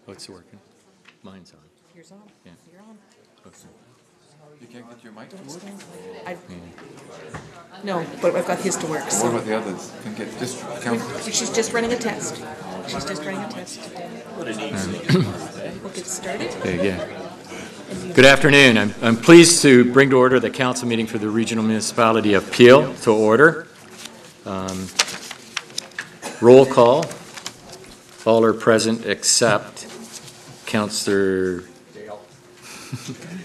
Oh, it's working. Mine's on. Yours on. Yeah. You're on. Okay. You can't get your mic to work? No, but I've got his to work. What So about the others? Can get just count. she's just running a test. She's just running a test. We'll get started. Yeah. Good afternoon. I'm pleased to bring to order the council meeting for the Regional Municipality of Peel to order. Roll call. All are present except Councillor.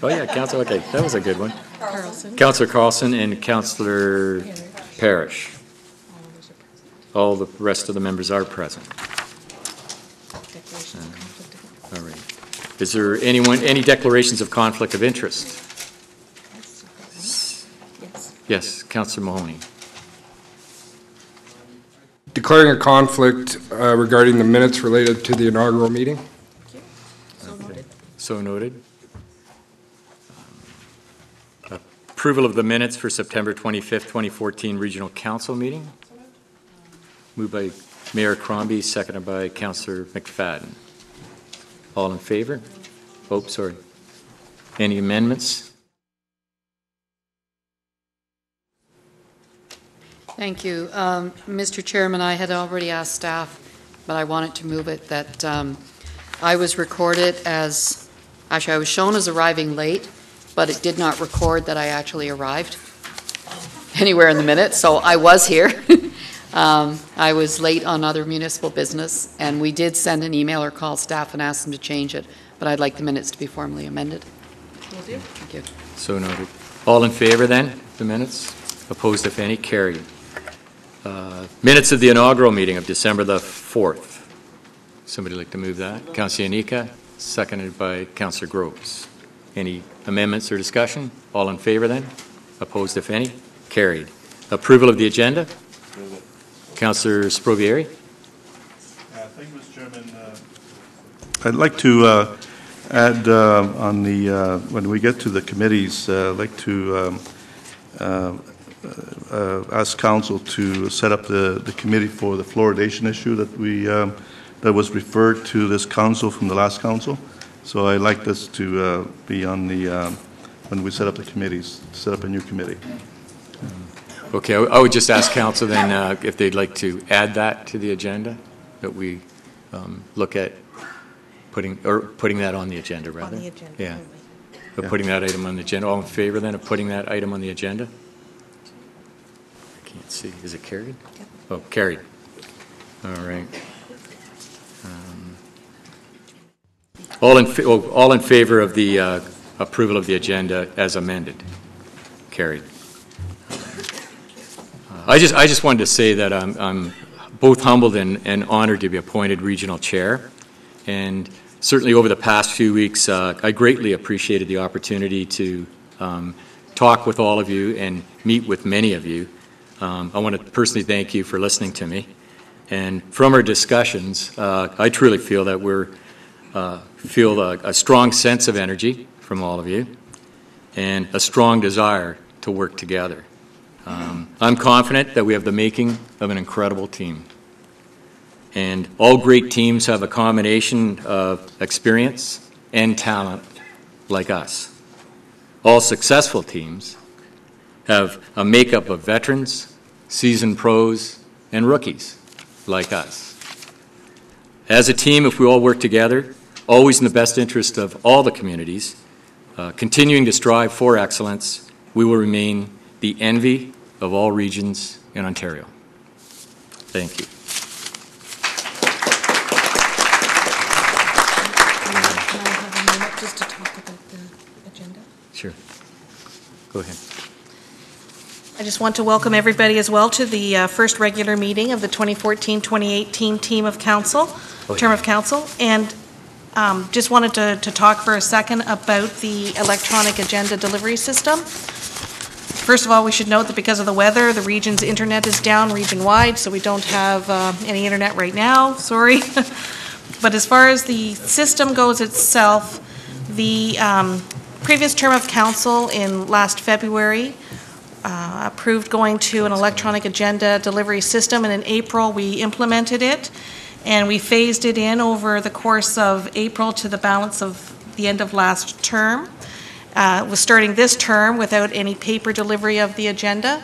Oh yeah, Councillor. Okay, that was a good one. Carlson. Councillor Carlson and Councillor Parrish. All the rest of the members are present. Declaration of conflict of interest. All right. Is there any declarations of conflict of interest? Yes. Yes, Councillor Mahoney. Declaring a conflict regarding the minutes related to the inaugural meeting. So noted. So noted. Approval of the minutes for September 25th, 2014 Regional Council meeting. Moved by Mayor Crombie, seconded by Councillor McFadden. All in favor? Oh, sorry. Any amendments? Thank you. Mr. Chairman, I had already asked staff, but I wanted to move it that I was recorded as, actually I was shown as arriving late, but it did not record that I actually arrived anywhere in the minutes, so I was here. I was late on other municipal business, and we did send an email or call staff and ask them to change it, but I'd like the minutes to be formally amended. Will do. Thank you. So noted. All in favor then, the minutes? Opposed, if any? Carried. Minutes of the inaugural meeting of December the 4th. Somebody like to move that? Councillor Yanika, seconded by Councillor Groves. Any amendments or discussion? All in favor then? Opposed, if any? Carried. Approval of the agenda? Councillor Sprovieri. Thank you, Mr. Chairman. I'd like to add on the, when we get to the committees, I'd like to ask council to set up the committee for the fluoridation issue that was referred to this council from the last council. So I'd like this to be on the, when we set up the committees, set up a new committee. Okay, I would just ask council then if they'd like to add that to the agenda, that we look at putting that on the agenda, rather. On the agenda. Yeah. Only. But putting that item on the agenda. All in favor then of putting that item on the agenda? I can't see. Is it carried? Yep. Oh, carried. All right. All in favor of the approval of the agenda as amended? Carried. I just wanted to say that I'm both humbled and honored to be appointed regional chair, and certainly over the past few weeks I greatly appreciated the opportunity to talk with all of you and meet with many of you. I want to personally thank you for listening to me, and from our discussions I truly feel that we're feel a strong sense of energy from all of you and a strong desire to work together. I'm confident that we have the making of an incredible team. And all great teams have a combination of experience and talent like us. All successful teams have a makeup of veterans, seasoned pros, and rookies like us. As a team, if we all work together, always in the best interest of all the communities, continuing to strive for excellence, we will remain the envy of all regions in Ontario. Thank you. Can I have a minute just to talk about the agenda? Sure. Go ahead. I just want to welcome everybody as well to the first regular meeting of the 2014-2018 term of council, and just wanted to talk for a second about the electronic agenda delivery system. First of all, we should note that because of the weather, the region's internet is down region-wide, so we don't have any internet right now, sorry. But as far as the system goes itself, the previous term of council in last February approved going to an electronic agenda delivery system, and in April we implemented it. and we phased it in over the course of April to the balance of the end of last term. Was starting this term without any paper delivery of the agenda.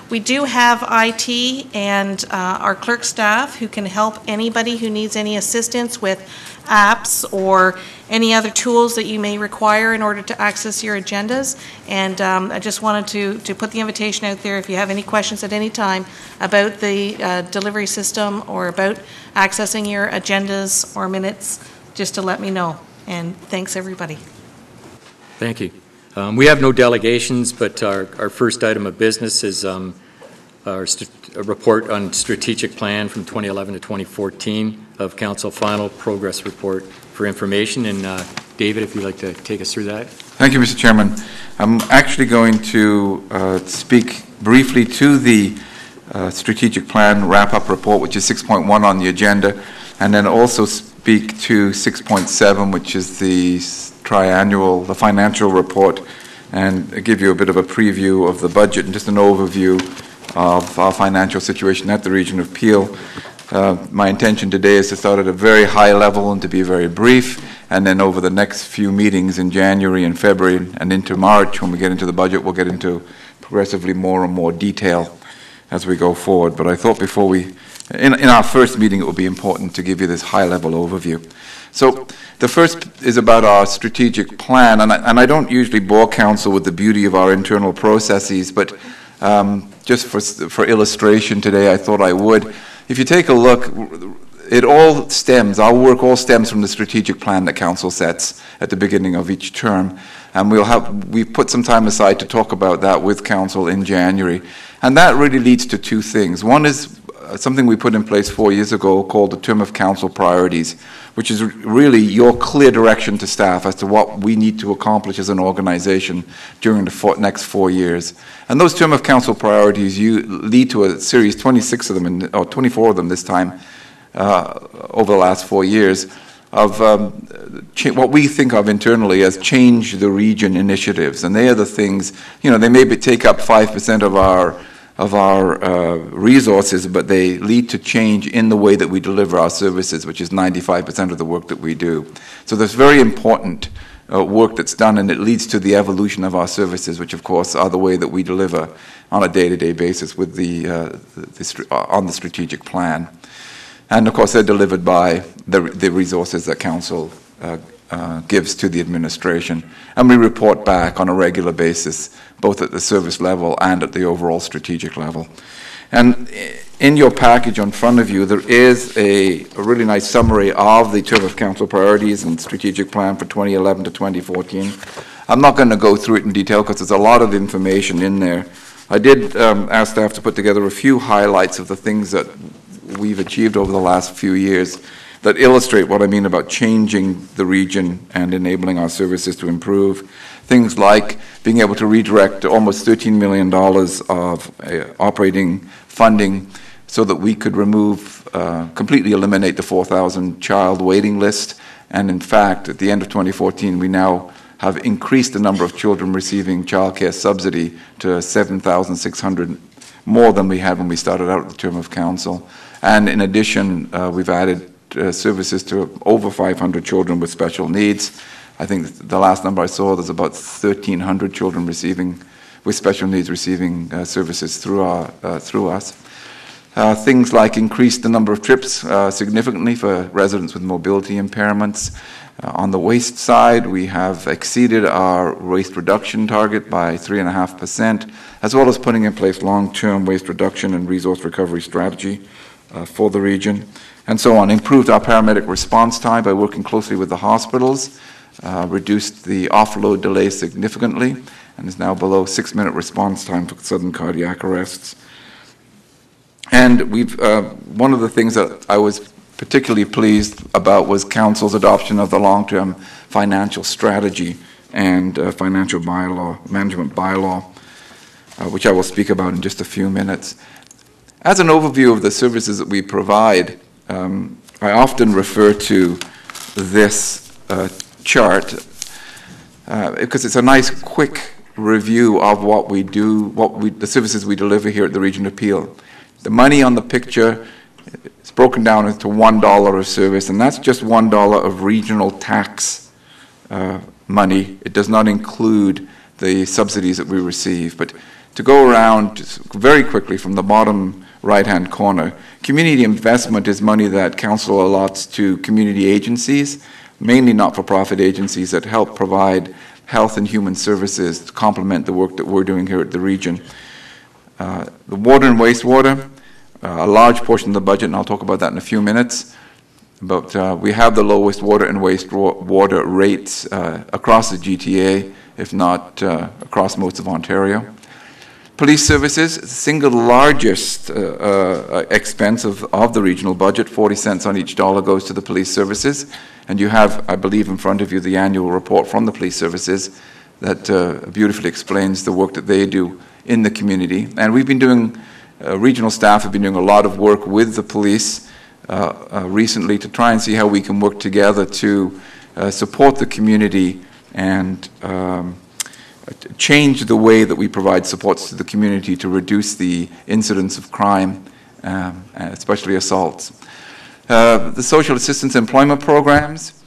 We do have IT and our clerk staff who can help anybody who needs any assistance with apps or any other tools that you may require in order to access your agendas. And I just wanted to put the invitation out there if you have any questions at any time about the delivery system or about accessing your agendas or minutes, just to let me know. And thanks, everybody. Thank you. We have no delegations, but our first item of business is a report on strategic plan from 2011 to 2014 of Council final progress report for information. And David, if you'd like to take us through that. Thank you, Mr. Chairman. I'm actually going to speak briefly to the strategic plan wrap-up report, which is 6.1 on the agenda, and then also speak to 6.7, which is the triannual, the financial report, and give you a bit of a preview of the budget and just an overview of our financial situation at the Region of Peel. My intention today is to start at a very high level and to be very brief, and then over the next few meetings in January and February and into March, when we get into the budget, we'll get into progressively more and more detail as we go forward. But I thought before we, in our first meeting, it would be important to give you this high-level overview. So the first is about our strategic plan, and I don't usually bore council with the beauty of our internal processes, but just for illustration today, I thought I would. If you take a look, it all stems, our work all stems from the strategic plan that council sets at the beginning of each term, and we've put some time aside to talk about that with council in January, and that really leads to two things. One is something we put in place 4 years ago called the Term of Council Priorities, which is really your clear direction to staff as to what we need to accomplish as an organization during the next 4 years. And those Term of Council Priorities lead to a series, 26 of them, or 24 of them this time, over the last 4 years, of what we think of internally as change the region initiatives. And they are the things, they maybe take up 5% of our resources, but they lead to change in the way that we deliver our services, which is 95% of the work that we do. So there's very important work that's done, and it leads to the evolution of our services, which of course are the way that we deliver on a day-to-day basis with on the strategic plan. And of course they're delivered by the resources that council gives to the administration. And we report back on a regular basis, both at the service level and at the overall strategic level. And in your package in front of you, there is a really nice summary of the Term of Council Priorities and Strategic Plan for 2011 to 2014. I'm not going to go through it in detail because there's a lot of information in there. I did ask staff to put together a few highlights of the things that we've achieved over the last few years that illustrate what I mean about changing the region and enabling our services to improve. Things like being able to redirect almost $13 million of operating funding so that we could completely eliminate the 4,000 child waiting list. And in fact, at the end of 2014, we now have increased the number of children receiving childcare subsidy to 7,600 more than we had when we started out the term of council. And in addition, we've added services to over 500 children with special needs. I think the last number I saw, there's about 1,300 children with special needs receiving services through us. Things like increased the number of trips significantly for residents with mobility impairments. On the waste side, we have exceeded our waste reduction target by 3.5%, as well as putting in place long-term waste reduction and resource recovery strategy for the region, and so on. Improved our paramedic response time by working closely with the hospitals, reduced the offload delay significantly, and is now below 6-minute response time for sudden cardiac arrests. And one of the things that I was particularly pleased about was Council's adoption of the long-term financial strategy and financial management bylaw, which I will speak about in just a few minutes. As an overview of the services that we provide, I often refer to this chart because it's a nice quick review of what we do, the services we deliver here at the Region of Peel. The money on the picture it's broken down into $1 of service, and that's just $1 of regional tax money. It does not include the subsidies that we receive. But to go around very quickly from the bottom right-hand corner, community investment is money that council allots to community agencies, mainly not-for-profit agencies that help provide health and human services to complement the work that we're doing here at the region. The water and wastewater, a large portion of the budget, and I'll talk about that in a few minutes, but we have the lowest water and wastewater rates across the GTA, if not across most of Ontario. Police services, the single largest expense of the regional budget, 40 cents on each dollar goes to the police services. And you have, I believe, in front of you the annual report from the police services that beautifully explains the work that they do in the community. And we've been doing, regional staff have been doing a lot of work with the police recently to try and see how we can work together to support the community and change the way that we provide supports to the community to reduce the incidence of crime, especially assaults. The social assistance employment programs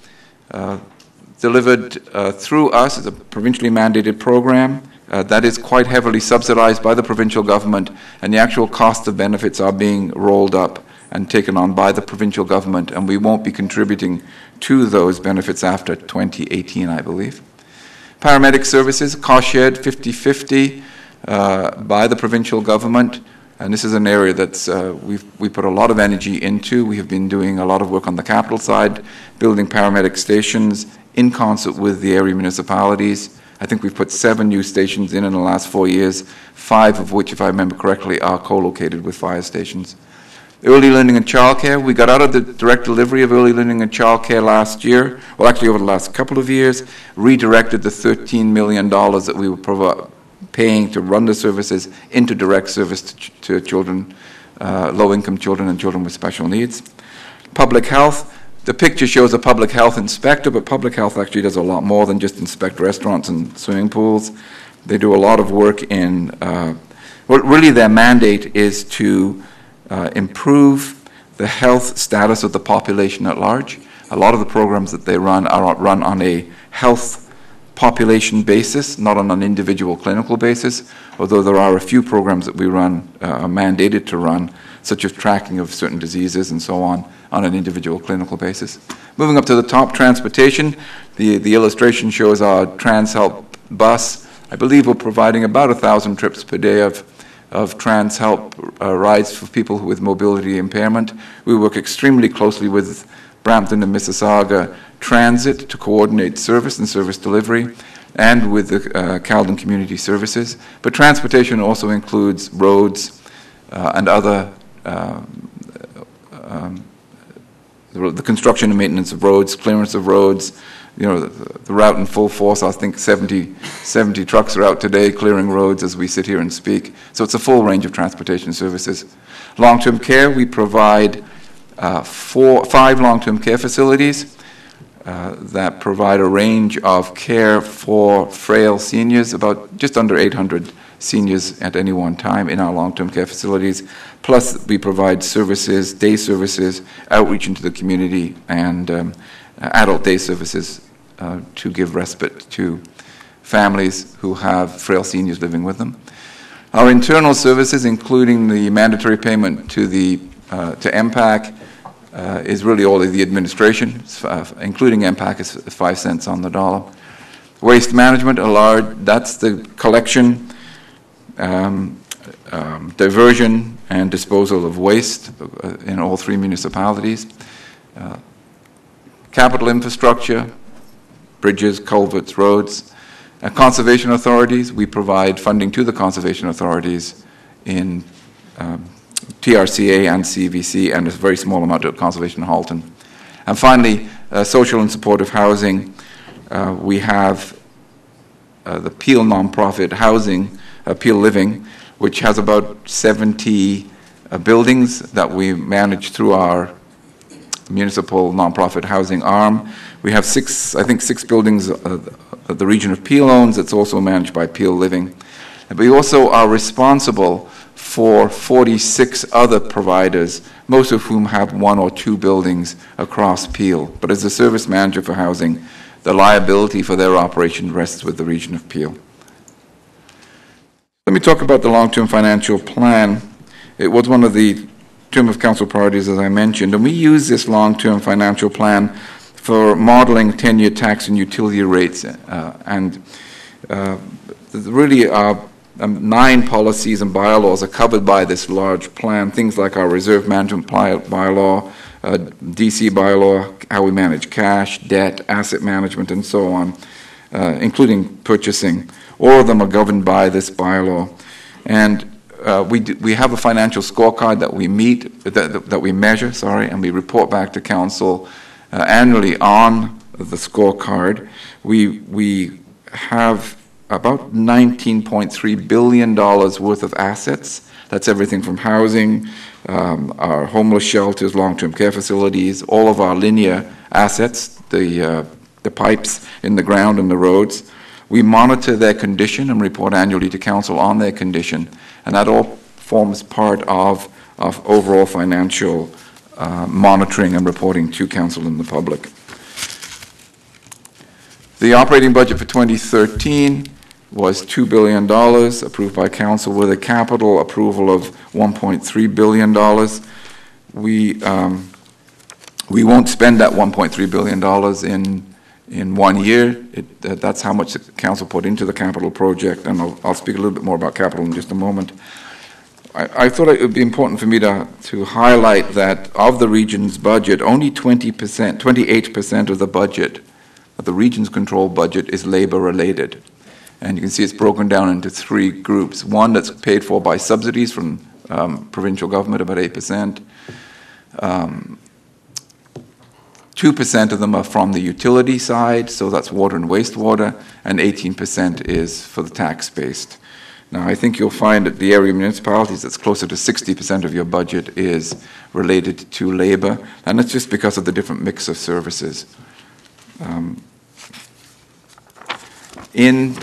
delivered through us as a provincially mandated program that is quite heavily subsidized by the provincial government, and the actual cost of benefits are being rolled up and taken on by the provincial government, and we won't be contributing to those benefits after 2018, I believe. Paramedic services, cost shared 50-50 by the provincial government, and this is an area that's we put a lot of energy into. We have been doing a lot of work on the capital side, building paramedic stations in concert with the area municipalities. I think we've put 7 new stations in the last 4 years, 5 of which, if I remember correctly, are co-located with fire stations. Early learning and childcare, we got out of the direct delivery of early learning and childcare last year, well actually over the last couple of years, redirected the $13 million that we were paying to run the services into direct service to children, low-income children and children with special needs. Public health, the picture shows a public health inspector, but public health actually does a lot more than just inspect restaurants and swimming pools. They do a lot of work in, well, really their mandate is to improve the health status of the population at large. A lot of the programs that they run are run on a health population basis, not on an individual clinical basis, although there are a few programs that we run, are mandated to run, such as tracking of certain diseases and so on an individual clinical basis. Moving up to the top, transportation. The illustration shows our TransHelp bus. I believe we're providing about 1,000 trips per day of TransHelp rides for people with mobility impairment. We work extremely closely with Brampton and Mississauga Transit to coordinate service and service delivery, and with the Caledon Community Services. But transportation also includes roads and other, the construction and maintenance of roads, clearance of roads. You know, the route in full force. I think 70 trucks are out today clearing roads as we sit here and speak. So it's a full range of transportation services. Long-term care, we provide 5 long-term care facilities that provide a range of care for frail seniors, about just under 800 seniors at any one time in our long-term care facilities. Plus, we provide services, day services, outreach into the community, and adult day services to give respite to families who have frail seniors living with them. Our internal services, including the mandatory payment to to MPAC, is really all of the administration, including MPAC is 5 cents on the dollar. Waste management, that's the collection, diversion, and disposal of waste in all 3 municipalities. Capital infrastructure, bridges, culverts, roads. Conservation authorities, we provide funding to the conservation authorities in TRCA and CVC, and a very small amount to Conservation Halton. And finally, social and supportive housing. We have the Peel nonprofit housing, Peel Living, which has about 70 buildings that we manage through our municipal nonprofit housing arm. We have 6 buildings that the region of Peel owns. It's also managed by Peel Living. But we also are responsible for 46 other providers, most of whom have 1 or 2 buildings across Peel. But as the service manager for housing, the liability for their operation rests with the region of Peel. Let me talk about the long-term financial plan. It was one of the term of council priorities, as I mentioned, and we use this long-term financial plan for modeling 10-year tax and utility rates. Really, 9 policies and bylaws are covered by this large plan, things like our reserve management bylaw, DC bylaw, how we manage cash, debt, asset management, and so on, including purchasing. All of them are governed by this bylaw. And we have a financial scorecard that we measure, and we report back to council annually on the scorecard. We have about $19.3 billion worth of assets. That's everything from housing, our homeless shelters, long-term care facilities, all of our linear assets, the pipes in the ground and the roads. We monitor their condition and report annually to council on their condition, and that all forms part of overall financial monitoring and reporting to council and the public. The operating budget for 2013 was $2 billion, approved by council with a capital approval of $1.3 billion. We won't spend that $1.3 billion in 1 year. That's how much the council put into the capital project, and I'll speak a little bit more about capital in just a moment. I thought it would be important for me to highlight that of the region's budget, only 28% of the budget, of the region's control budget, is labor related. And you can see it's broken down into 3 groups. One that's paid for by subsidies from provincial government, about 8%. 2% of them are from the utility side, so that's water and wastewater, and 18% is for the tax-based. Now, I think you'll find that the area municipalities, that's closer to 60% of your budget is related to labor, and it's just because of the different mix of services. In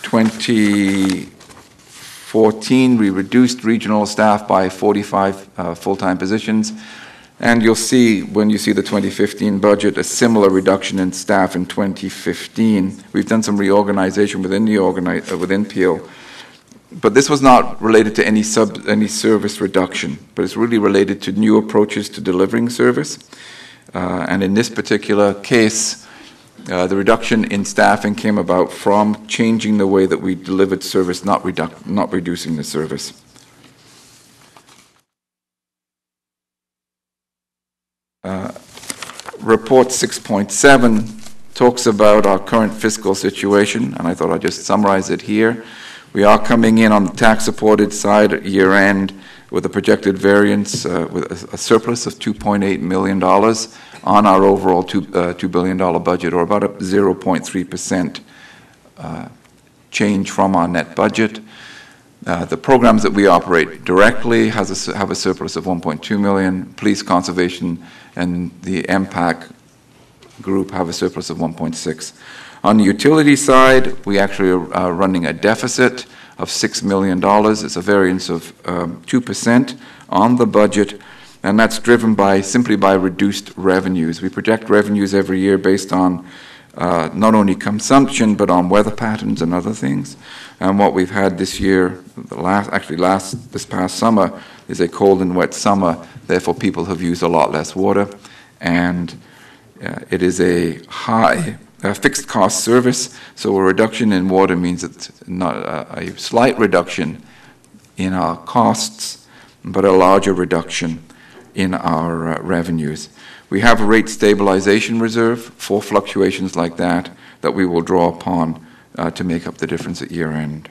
2014, we reduced regional staff by 45 full-time positions. And you'll see, when you see the 2015 budget, a similar reduction in staff in 2015. We've done some reorganization within Peel. But this was not related to any service reduction, but it's really related to new approaches to delivering service. And in this particular case, the reduction in staffing came about from changing the way that we delivered service, not reducing the service. Report 6.7 talks about our current fiscal situation, and I thought I'd just summarize it here. We are coming in on the tax-supported side at year-end with a projected variance with a surplus of $2.8 million on our overall $2 billion budget, or about a 0.3% change from our net budget. The programs that we operate directly have a surplus of $1.2 million. Police, conservation, and the MPAC group have a surplus of $1.6. On the utility side, we actually are running a deficit of $6 million. It's a variance of 2% on the budget, and that's driven simply by reduced revenues. We project revenues every year based on not only consumption, but on weather patterns and other things. And what we've had this year, this past summer, is a cold and wet summer. Therefore, people have used a lot less water, and it is a high fixed cost service. So a reduction in water means it's not a slight reduction in our costs, but a larger reduction in our revenues. We have a rate stabilization reserve for fluctuations like that we will draw upon to make up the difference at year end.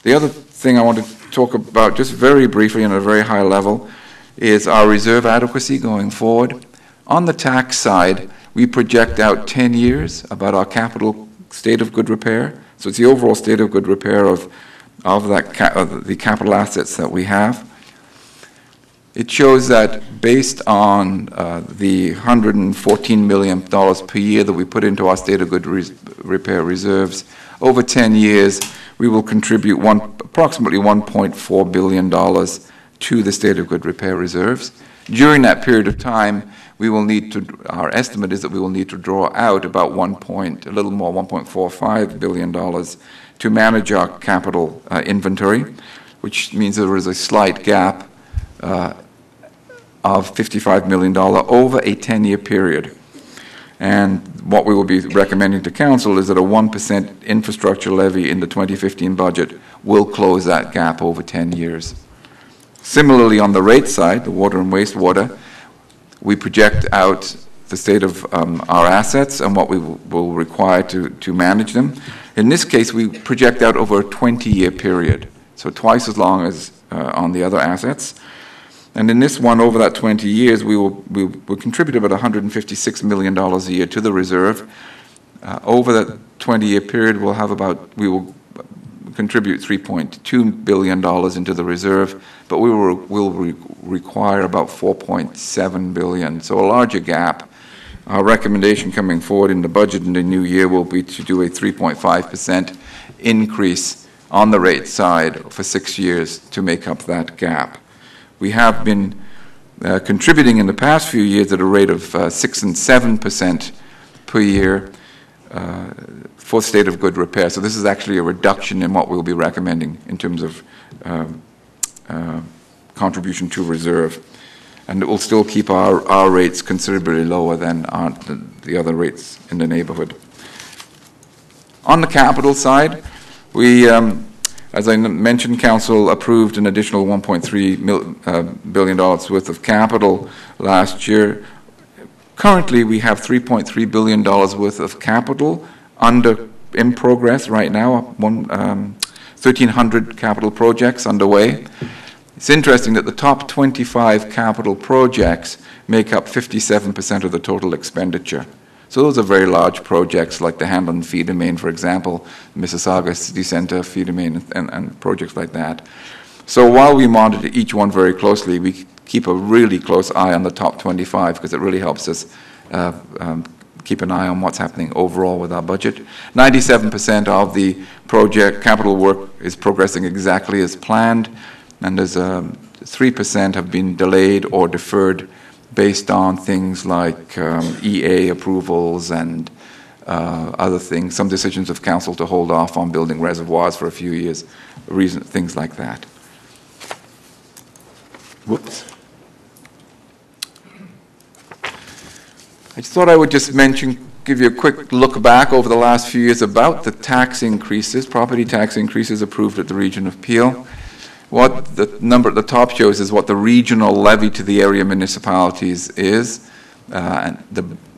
The other thing I want to talk about just very briefly on a very high level is our reserve adequacy going forward. On the tax side, we project out 10 years about our capital state of good repair. So it's the overall state of good repair of the capital assets that we have. It shows that based on the $114 million per year that we put into our state of good repair reserves, over 10 years, we will contribute approximately $1.4 billion to the State of Good Repair reserves. During that period of time, we will need to, our estimate is that we will need to draw out about a little more, $1.45 billion to manage our capital inventory, which means there is a slight gap of $55 million over a 10-year period. And what we will be recommending to Council is that a 1% infrastructure levy in the 2015 budget will close that gap over 10 years. Similarly, on the rate side, the water and wastewater, we project out the state of our assets and what we will require to manage them. In this case, we project out over a 20-year period, so twice as long as on the other assets. And in this one, over that 20 years, we will contribute about $156 million a year to the reserve. Over that 20-year period, we will contribute $3.2 billion into the reserve, but we will require about $4.7 billion, so a larger gap. Our recommendation coming forward in the budget in the new year will be to do a 3.5% increase on the rate side for 6 years to make up that gap. We have been contributing in the past few years at a rate of 6 and 7% per year for State of Good Repair. So this is actually a reduction in what we'll be recommending in terms of contribution to reserve. And it will still keep our rates considerably lower than the other rates in the neighborhood. On the capital side, we as I mentioned, Council approved an additional $1.3 billion worth of capital last year. Currently, we have $3.3 billion worth of capital in progress right now, 1,300 capital projects underway. It's interesting that the top 25 capital projects make up 57% of the total expenditure. So those are very large projects like the Hanlon Feeder Main, for example, Mississauga City Centre Feeder Main, and projects like that. So while we monitor each one very closely, we keep a really close eye on the top 25 because it really helps us keep an eye on what's happening overall with our budget. 97% of the project capital work is progressing exactly as planned, and there's 3% have been delayed or deferred based on things like EA approvals and other things, some decisions of Council to hold off on building reservoirs for a few years, things like that. Whoops. I just thought I would just give you a quick look back over the last few years about the tax increases, property tax increases approved at the Region of Peel. What the number at the top shows is what the regional levy to the area municipalities is. And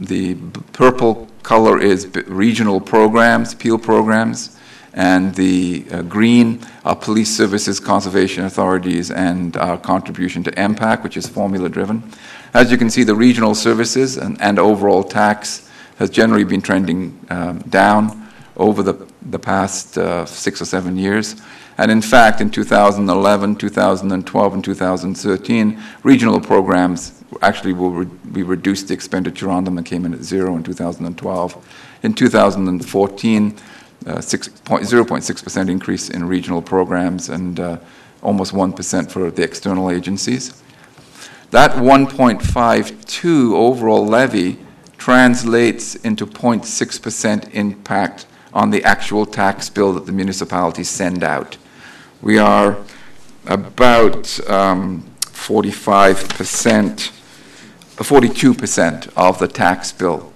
the purple color is regional programs, Peel programs, and the green are police services, conservation authorities, and our contribution to MPAC, which is formula-driven. As you can see, the regional services and overall tax has generally been trending down over the past 6 or 7 years. And in fact, in 2011, 2012, and 2013, regional programs actually we reduced the expenditure on them and came in at 0 in 2012. In 2014, 0.6% increase in regional programs and almost 1% for the external agencies. That 1.52 overall levy translates into 0.6% impact on the actual tax bill that the municipalities send out. We are about 42% of the tax bill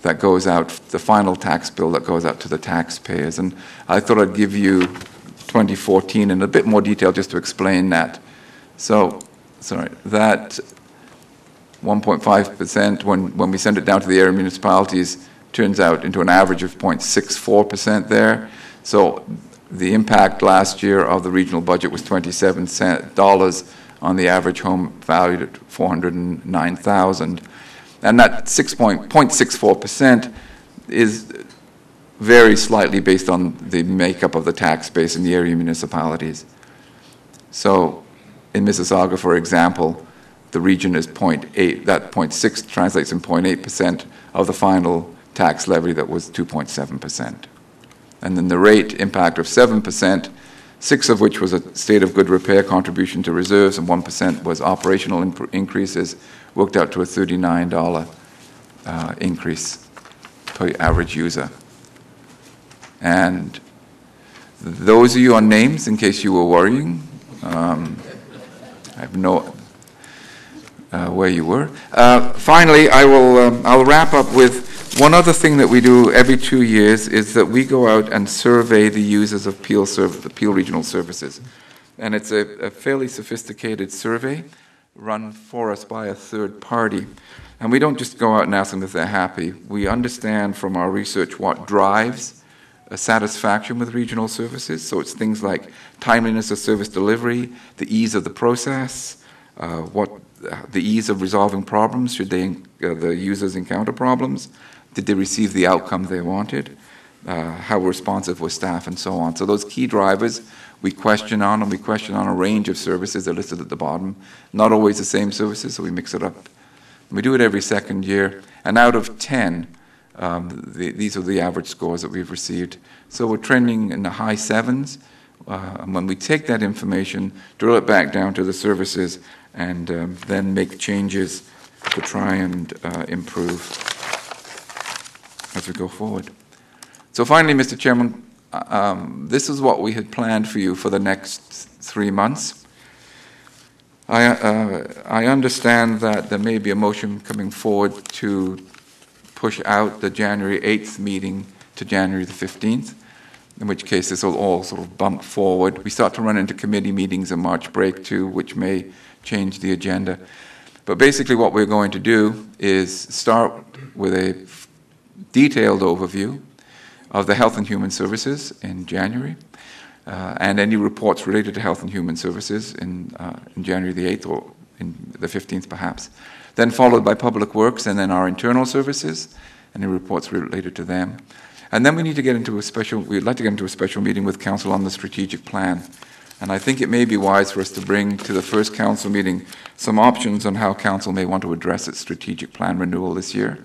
that goes out, the final tax bill that goes out to the taxpayers. And I thought I'd give you 2014 in a bit more detail just to explain that. So, that 1.5%, when we send it down to the area municipalities, turns out into an average of 0.64% there. So the impact last year of the regional budget was $27 on the average home valued at $409,000. And that 0.64% is very slightly based on the makeup of the tax base in the area municipalities. So in Mississauga, for example, the region is 0.8, that 0.6 translates in 0.8% of the final tax levy that was 2.7%. and then the rate impact of 7%, 6 of which was a state of good repair contribution to reserves, and 1% was operational increases, worked out to a $39 increase per average user. And those of you on names, in case you were worrying, I have no where you were. Finally, I'll wrap up with one other thing that we do every 2 years is that we go out and survey the users of Peel Regional Services. And it's a fairly sophisticated survey run for us by a third party. And we don't just go out and ask them if they're happy. We understand from our research what drives a satisfaction with regional services. So it's things like timeliness of service delivery, the ease of the process, the ease of resolving problems should the users encounter problems. Did they receive the outcome they wanted? How responsive was staff, and so on. So those key drivers we question on, and we question on a range of services that are listed at the bottom. Not always the same services, so we mix it up. We do it every second year, and out of 10, these are the average scores that we've received. So we're trending in the high 7s. And when we take that information, drill it back down to the services, and then make changes to try and improve as we go forward. So finally, Mr. Chairman, this is what we had planned for you for the next 3 months. I understand that there may be a motion coming forward to push out the January 8th meeting to January the 15th, in which case this will all sort of bump forward. We start to run into committee meetings in March break too, which may change the agenda. But basically what we're going to do is start with a detailed overview of the Health and Human Services in January, and any reports related to Health and Human Services in January the 8th or in the 15th perhaps. Then followed by Public Works and then our internal services, any reports related to them. And then we'd like to get into a special meeting with Council on the strategic plan. And I think it may be wise for us to bring to the first Council meeting some options on how Council may want to address its strategic plan renewal this year.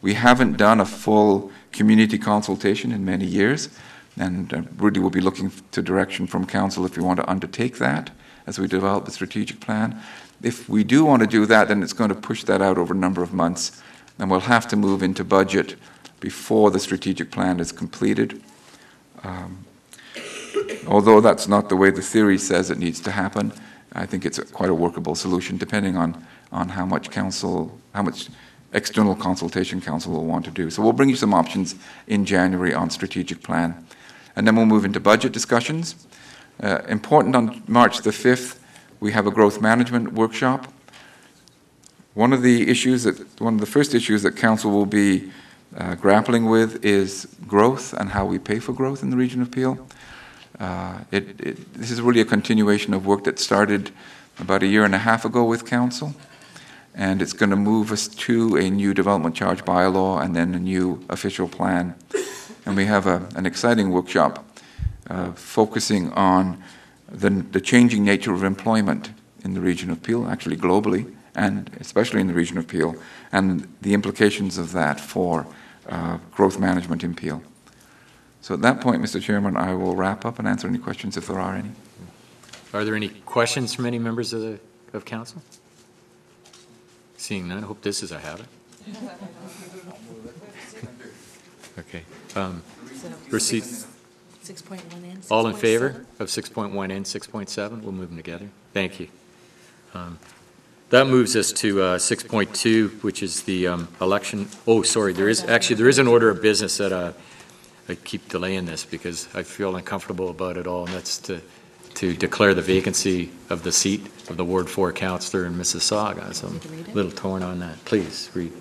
We haven't done a full community consultation in many years, and Rudy will be looking to direction from Council if we want to undertake that as we develop the strategic plan. If we do want to do that, then it's going to push that out over a number of months, and we'll have to move into budget before the strategic plan is completed. Although that's not the way the theory says it needs to happen, I think it's quite a workable solution depending on how much external consultation Council will want to do. So we'll bring you some options in January on strategic plan. And then we'll move into budget discussions. Important on March the 5th, we have a growth management workshop. One of the first issues that Council will be grappling with is growth and how we pay for growth in the region of Peel. This is really a continuation of work that started about 1.5 years ago with Council, and it's going to move us to a new development charge bylaw and then a new official plan. And we have an exciting workshop focusing on the changing nature of employment in the region of Peel, actually globally, and especially in the region of Peel, and the implications of that for growth management in Peel. So at that point, Mr. Chairman, I will wrap up and answer any questions if there are any. Are there any questions from any members of Council? Seeing none, I hope this is a habit. Okay. Proceed. 6.1 and 6.7. All in favor of 6.1 and 6.7? We'll move them together. Thank you. That moves us to 6.2, which is the election. Oh, sorry. There is an order of business that I keep delaying this because I feel uncomfortable about it all, and that's to declare the vacancy of the seat of the Ward 4 councillor in Mississauga. So I'm a little torn on that. Please read.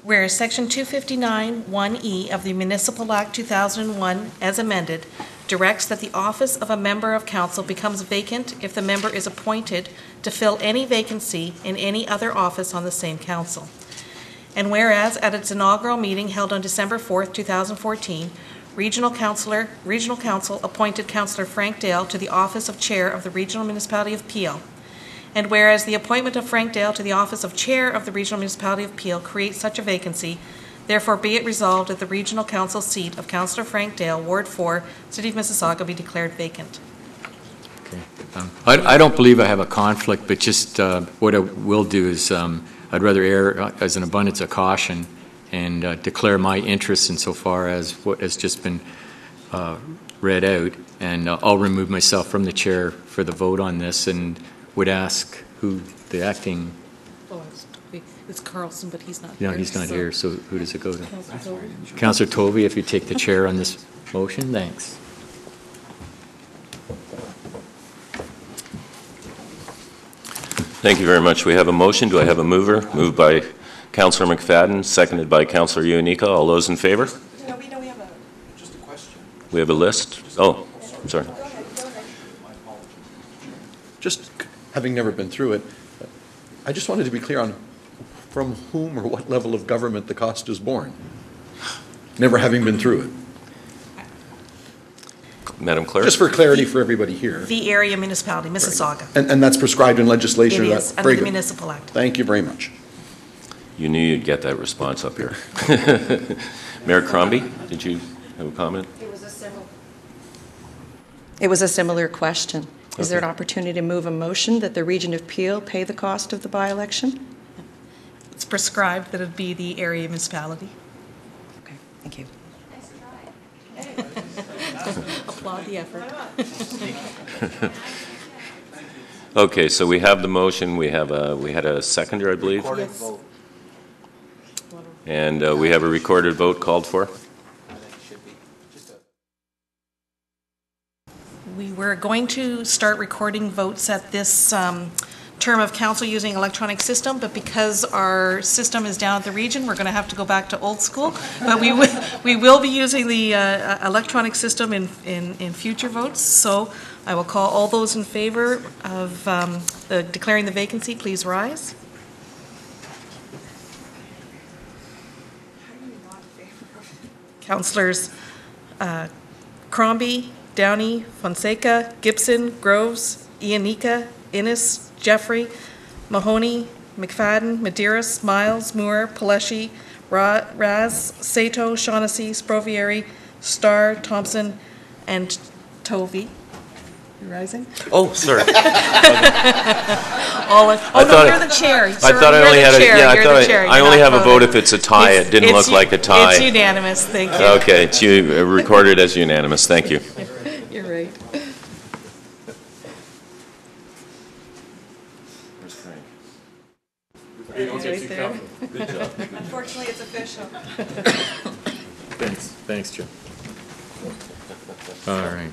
Whereas Section 259(1)(e) of the Municipal Act 2001, as amended, directs that the office of a member of council becomes vacant if the member is appointed to fill any vacancy in any other office on the same council. And whereas at its inaugural meeting held on December 4th, 2014, Regional Council appointed Councillor Frank Dale to the office of Chair of the Regional Municipality of Peel. And whereas the appointment of Frank Dale to the office of Chair of the Regional Municipality of Peel creates such a vacancy, Therefore, be it resolved that the Regional Council seat of Councillor Frank Dale, Ward 4, City of Mississauga, be declared vacant. I don't believe I have a conflict, but just what I will do is I'd rather err as an abundance of caution and declare my interest insofar as what has just been read out, and I'll remove myself from the chair for the vote on this and would ask who the acting... Oh, it's Carlson, but he's not here. No, he's not here, so who does it go to? Councillor Tovey. Councillor Tovey, if you take the chair on this motion, thanks. Thank you very much. We have a motion. Do I have a mover? Moved by Councillor McFadden, seconded by Councillor Ionica. All those in favor? No, we have just a question. We have a list? Oh, I'm sorry. Just having never been through it, I just wanted to be clear on from whom or what level of government the cost is borne, never having been through it. Madam Clerk? Just for clarity for everybody here. The area municipality, Mississauga. And that's prescribed in legislation? It is, under Very the good. Municipal Act. Thank you very much. You knew you'd get that response up here. Mayor Crombie, did you have a comment? It was a similar question. Is there an opportunity to move a motion that the Region of Peel pay the cost of the by-election? It's prescribed that it be the area municipality. Okay, thank you. Applaud the effort. Okay, so we have the motion. We had a seconder, I believe. Yes. And we have a recorded vote called for. We were going to start recording votes at this term of council using electronic system, but because our system is down at the region, we're going to have to go back to old school. But we will be using the electronic system in future votes. So I will call all those in favor of declaring the vacancy, please rise. Councillors Crombie, Downey, Fonseca, Gibson, Groves, Ionica, Innes, Jeffrey, Mahoney, McFadden, Medeiros, Miles, Moore, Paleshi, Raz, Sato, Shaughnessy, Sprovieri, Starr, Thompson, and Tovey. You rising? Oh, sorry. You're the chair. I thought I only had I only have a vote if it's a tie. It didn't look like a tie. It's unanimous, thank you. Okay, it's recorded as unanimous. Thank you. You're right. Unfortunately, it's official. Thanks, Jim. All right.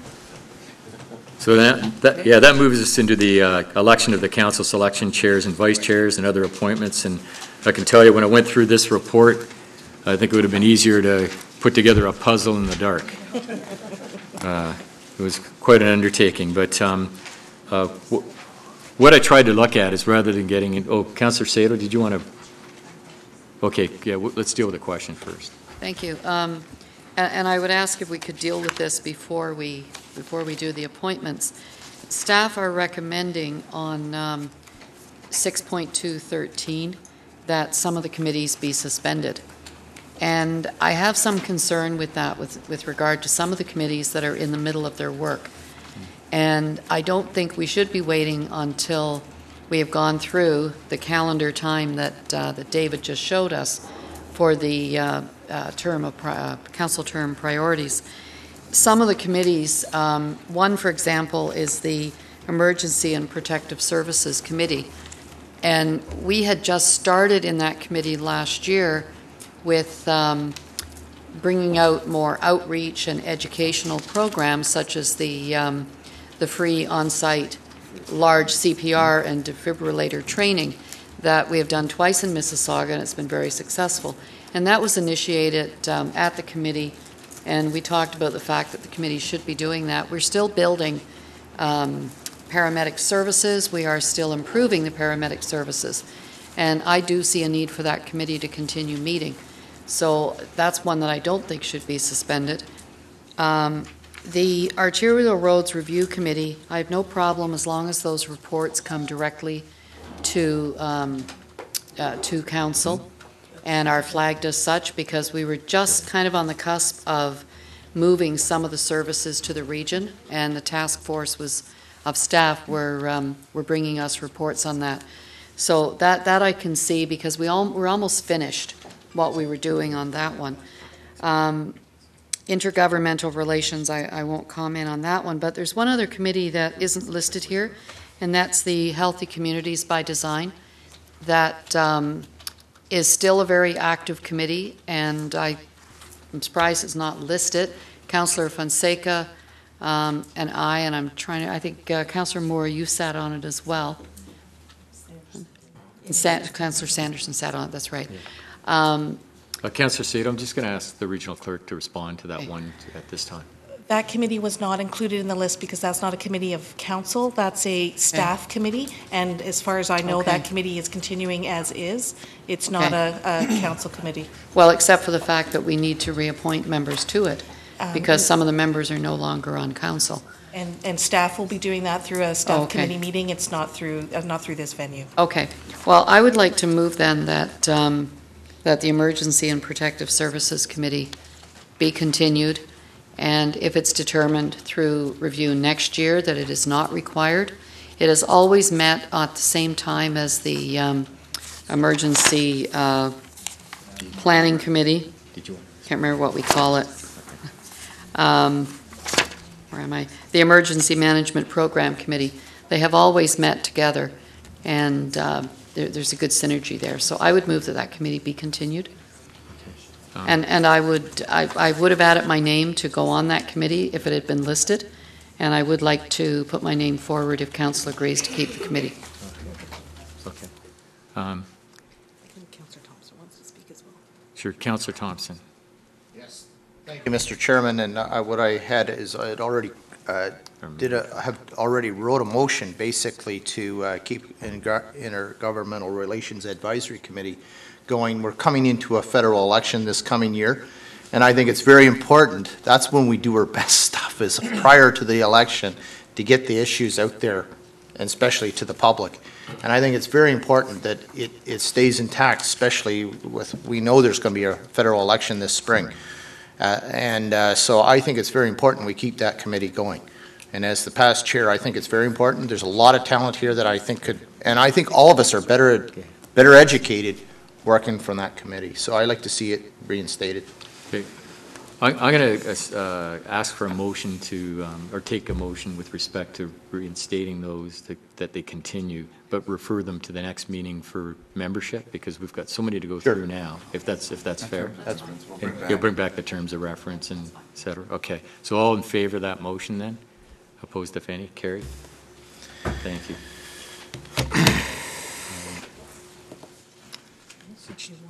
So that moves us into the election of the council selection chairs and vice chairs and other appointments. And I can tell you, when I went through this report, I think it would have been easier to put together a puzzle in the dark. It was quite an undertaking. But what I tried to look at is, rather than getting in, Councillor Sato, did you want to? Okay, yeah, let's deal with the question first. Thank you. And I would ask if we could deal with this before we do the appointments. Staff are recommending on 6.213 that some of the committees be suspended. And I have some concern with that with regard to some of the committees that are in the middle of their work. And I don't think we should be waiting until we have gone through the calendar time that David just showed us for the council term priorities. Some of the committees, one, for example, is the Emergency and Protective Services Committee. And we had just started in that committee last year with bringing out more outreach and educational programs, such as the free on-site large CPR and defibrillator training that we have done twice in Mississauga, and it's been very successful. And that was initiated at the committee, and we talked about the fact that the committee should be doing that. We're still building paramedic services. We are still improving the paramedic services. And I do see a need for that committee to continue meeting. So that's one that I don't think should be suspended. The Arterial Roads Review Committee, I have no problem as long as those reports come directly to council. and are flagged as such because we were just kind of on the cusp of moving some of the services to the region, and the task force of staff were bringing us reports on that. So that I can see because we're almost finished what we were doing on that one. Intergovernmental relations, I won't comment on that one, but there's one other committee that isn't listed here, and that's the Healthy Communities by Design. That is still a very active committee, and I'm surprised it's not listed. Councillor Fonseca and I think Councillor Moore, you sat on it as well. Councillor Sanderson sat on it, that's right. Councillor Sato, I'm just going to ask the regional clerk to respond to that one at this time. That committee was not included in the list because that's not a committee of council. That's a staff committee. And as far as I know, that committee is continuing as is. It's not a council committee. Well, except for the fact that we need to reappoint members to it because some of the members are no longer on council. And staff will be doing that through a staff committee meeting. It's not through this venue. Okay. Well, I would like to move then that that the Emergency and Protective Services Committee be continued. And if it's determined through review next year that it is not required, it has always met at the same time as the Emergency Planning Committee. Can't remember what we call it. Where am I? The Emergency Management Program Committee. They have always met together, and there's a good synergy there. So I would move that committee be continued. And I would have added my name to go on that committee if it had been listed, and I would like to put my name forward if council agrees to keep the committee. Okay. I think Councillor Thompson wants to speak as well. Sure, Councillor Thompson. Yes, thank you, Mr. Chairman. And what I had is I had already wrote a motion basically to keep Intergovernmental Relations Advisory Committee going. We're coming into a federal election this coming year, and I think it's very important. That's when we do our best stuff, is prior to the election, to get the issues out there, and especially to the public. And I think it's very important that it stays intact, especially we know there's going to be a federal election this spring. So I think it's very important we keep that committee going. And as the past chair, I think it's very important. There's a lot of talent here that I think could, and I think all of us are better educated working from that committee. So I like to see it reinstated. Okay. I'm going to ask for a motion to, or take a motion with respect to reinstating those, that they continue, but refer them to the next meeting for membership, because we've got so many to go through now, if that's fair. You'll bring back the terms of reference and et cetera. Okay. So all in favor of that motion then? Opposed, if any? Carried. Thank you.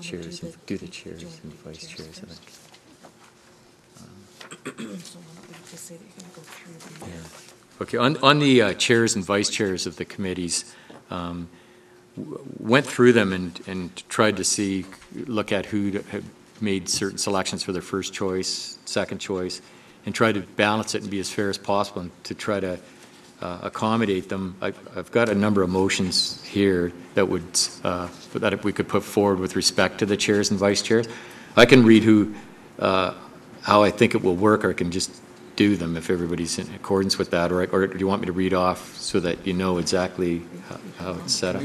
Chairs, do the chairs and vice chairs, I think. Okay, on the chairs and vice chairs of the committees, went through them and tried to look at who had made certain selections for their first choice, second choice, and tried to balance it and be as fair as possible and to try to accommodate them. I've got a number of motions here that we could put forward with respect to the chairs and vice chairs. I can read how I think it will work, or I can just do them if everybody's in accordance with that, or do you want me to read off so that you know exactly how it's set up?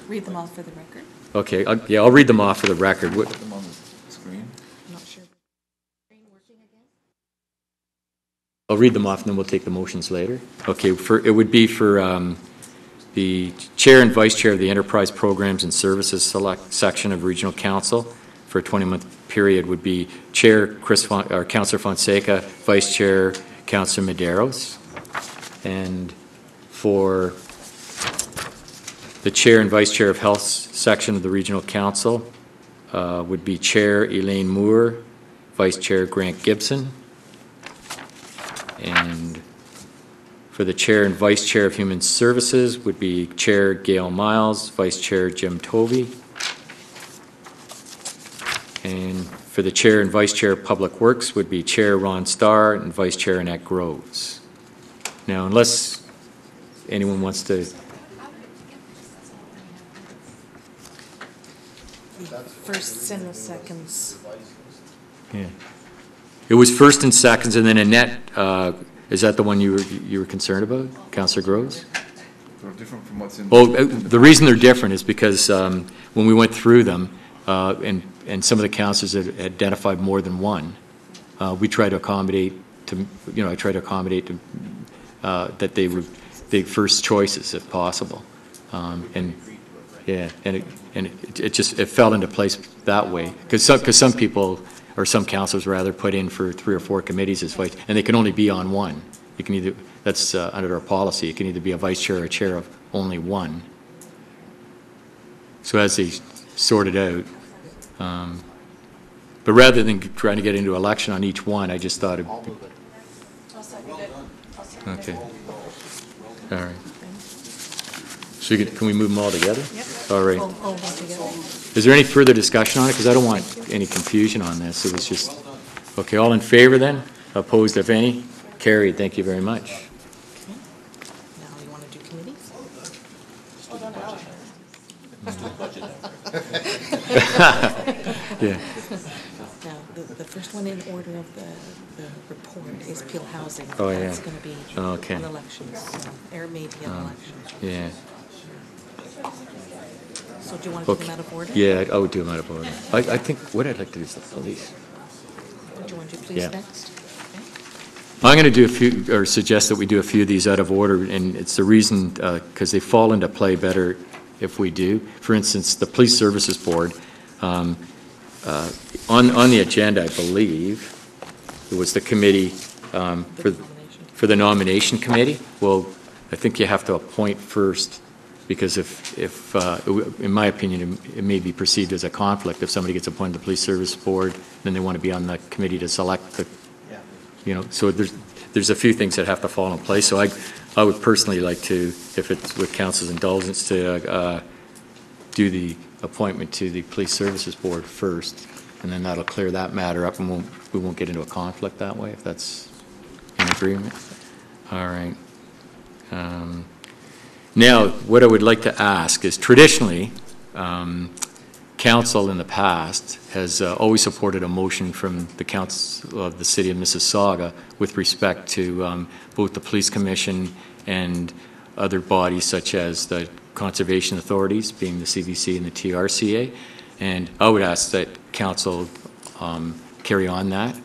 Read them off for the record. Okay, I'll read them off for the record. Put them on the screen. I'm not sure. I'll read them off and then we'll take the motions later. Okay, it would be for the chair and vice chair of the Enterprise Programs and Services Select Section of Regional Council for a 20-month period would be Chair Councillor Fonseca, Vice Chair Councillor Medeiros. And for the Chair and Vice Chair of Health Section of the Regional Council would be Chair Elaine Moore, Vice Chair Grant Gibson. And for the Chair and Vice Chair of Human Services would be Chair Gail Miles, Vice Chair Jim Tovey. And for the Chair and Vice Chair of Public Works would be Chair Ron Starr and Vice Chair Annette Groves. Now, unless anyone wants to... Firsts and the seconds. Yeah. It was first and seconds, and then Annette, is that the one you were concerned about, Councillor Groves? They're different from what's in. Well, the reason they're different is because when we went through them, and some of the councillors had identified more than one, we tried to accommodate I tried to accommodate that they were the first choices if possible. And it fell into place that way. Because some people, or some councillors rather, put in for 3 or 4 committees as vice, and they can only be on one. You can either, that's under our policy, it can either be a vice chair or a chair of only one. So as they sort it out, but rather than trying to get into election on each one, I just thought it'd be... Okay. All right. So can we move them all together? Yep. All right. All of them together. Is there any further discussion on it? Because I don't want any confusion on this. It was just, okay, all in favor then? Opposed, if any? Carried. Thank you very much. Now you want to do committees? Yeah. Now, the first one in order of the report is Peel Housing. Oh, yeah. That's going to be Okay. on elections, or maybe on elections. Yeah. So do you want to do Okay. them out of order? Yeah, I would do them out of order. I think what I'd like to do is the police. Do you want to do police Yeah. next? I'm going to do a few, or suggest that we do a few of these out of order, and it's the reason, because they fall into play better if we do. For instance, the Police Services Board, on the agenda, I believe, it was the committee for the nomination committee. Well, I think you have to appoint first, because if in my opinion, it may be perceived as a conflict if somebody gets appointed to the Police Service Board, then they want to be on the committee to select the, so there's a few things that have to fall in place. So I would personally like to, if it's with council's indulgence, to do the appointment to the Police Services Board first, and then that'll clear that matter up, and we won't get into a conflict that way, if that's in agreement. All right. Now, what I would like to ask is, traditionally, council in the past has always supported a motion from the council of the city of Mississauga with respect to both the police commission and other bodies such as the conservation authorities, being the CVC and the TRCA. And I would ask that council carry on that.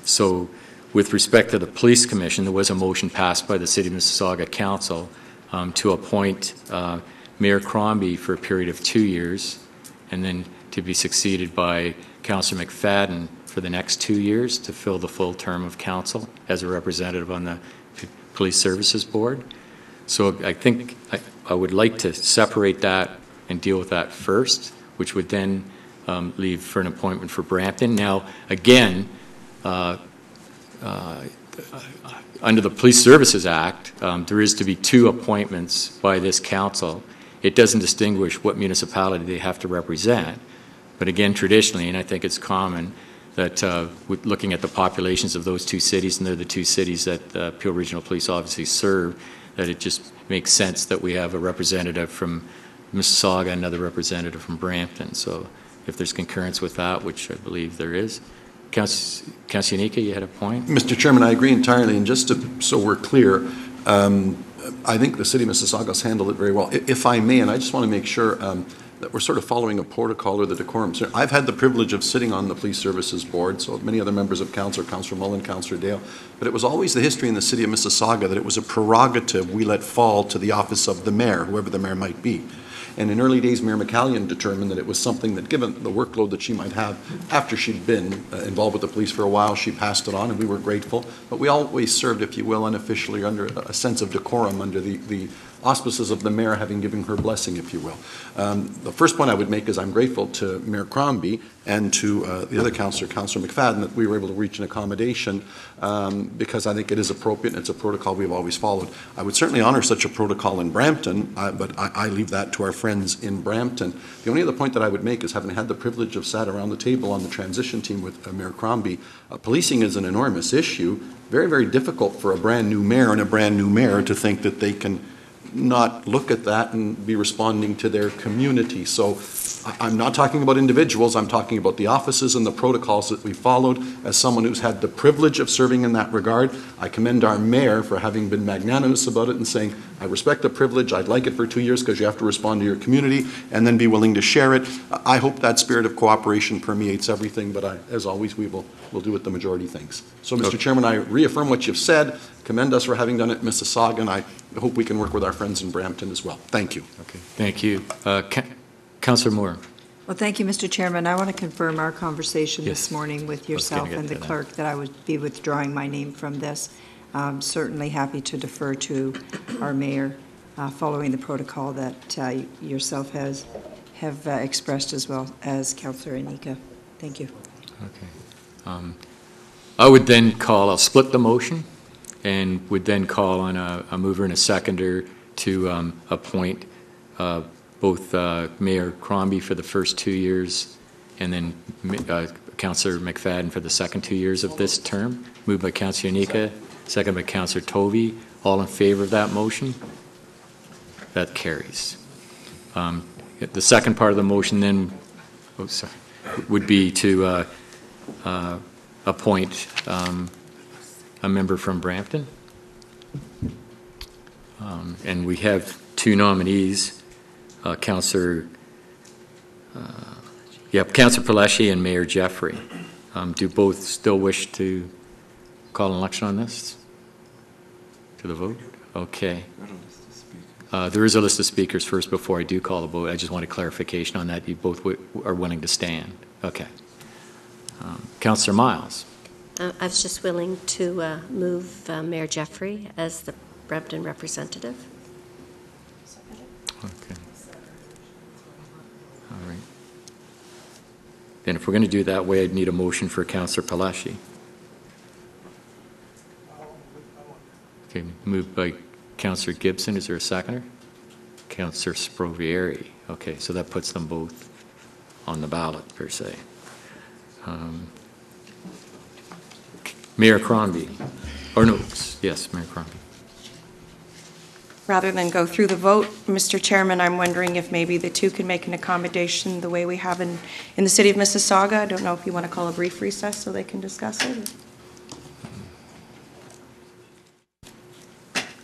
So with respect to the police commission, there was a motion passed by the city of Mississauga council to appoint Mayor Crombie for a period of 2 years, and then to be succeeded by Councillor McFadden for the next 2 years to fill the full term of council as a representative on the Police Services Board. So I think I would like to separate that and deal with that first, which would then leave for an appointment for Brampton. Now, again, under the Police Services Act, there is to be 2 appointments by this council. It doesn't distinguish what municipality they have to represent. But again, traditionally, and I think it's common, that looking at the populations of those 2 cities, and they're the 2 cities that Peel Regional Police obviously serve, that it just makes sense that we have a representative from Mississauga and another representative from Brampton. So if there's concurrence with that, which I believe there is. Councillor Unica, you had a point? Mr. Chairman, I agree entirely, and just so we're clear, I think the City of Mississauga has handled it very well. If I may, and I just want to make sure that we're sort of following a protocol or the decorum. So I've had the privilege of sitting on the Police Services Board, so many other members of Council, Councillor Mullen, Councillor Dale, but it was always the history in the City of Mississauga that it was a prerogative we let fall to the office of the mayor, whoever the mayor might be. And in early days, Mayor McCallion determined that it was something that, given the workload that she might have after she'd been involved with the police for a while, she passed it on, and we were grateful. But we always served, if you will, unofficially under a sense of decorum under the auspices of the mayor having given her blessing, if you will. The first point I would make is I'm grateful to Mayor Crombie and to the other councillor, Councillor McFadden, that we were able to reach an accommodation because I think it is appropriate and it's a protocol we've always followed. I would certainly honor such a protocol in Brampton, but I leave that to our friends in Brampton. The only other point that I would make is, having had the privilege of sat around the table on the transition team with Mayor Crombie, policing is an enormous issue. Very, very difficult for a brand new mayor and a brand new mayor to think that they can not look at that and be responding to their community. So I'm not talking about individuals, I'm talking about the offices and the protocols that we followed. As someone who's had the privilege of serving in that regard, I commend our mayor for having been magnanimous about it and saying, I respect the privilege, I'd like it for 2 years because you have to respond to your community and then be willing to share it. I hope that spirit of cooperation permeates everything, but as always, we'll do what the majority thinks. So, Mr. Chairman, I reaffirm what you've said, commend us for having done it in Mississauga, and I hope we can work with our friends in Brampton as well. Thank you. Okay, thank you. Councillor Moore. Well, thank you, Mr. Chairman. I want to confirm our conversation Yes. this morning with I was yourself gonna get and the to that. clerk that I would be withdrawing my name from this. Certainly happy to defer to our mayor following the protocol that yourself have expressed, as well as Councillor Anika. Thank you. Okay. I would then I'll split the motion and would then call on a mover and a seconder to appoint both Mayor Crombie for the first 2 years and then Councillor McFadden for the second 2 years of this term. Moved by Councillor Anika, second by Councillor Tovey. All in favor of that motion? That carries. The second part of the motion then would be to appoint a member from Brampton. And we have 2 nominees, Councillor Paleschi and Mayor Jeffrey. Do both still wish to call an election on this? To the vote? Okay. There is a list of speakers first before I do call the vote. I just want a clarification on that. You both are willing to stand. Okay. Councillor Miles. I was just willing to move Mayor Jeffrey as the Brampton representative. Okay. All right. Then if we're going to do it that way, I'd need a motion for Councillor Paleschi. Okay, moved by Councillor Gibson. Is there a seconder? Councillor Sprovieri. Okay, so that puts them both on the ballot, per se. Mayor Crombie. Or no, yes, Mayor Crombie. Rather than go through the vote, Mr. Chairman, I'm wondering if maybe the two can make an accommodation the way we have in the city of Mississauga. I don't know if you want to call a brief recess so they can discuss it.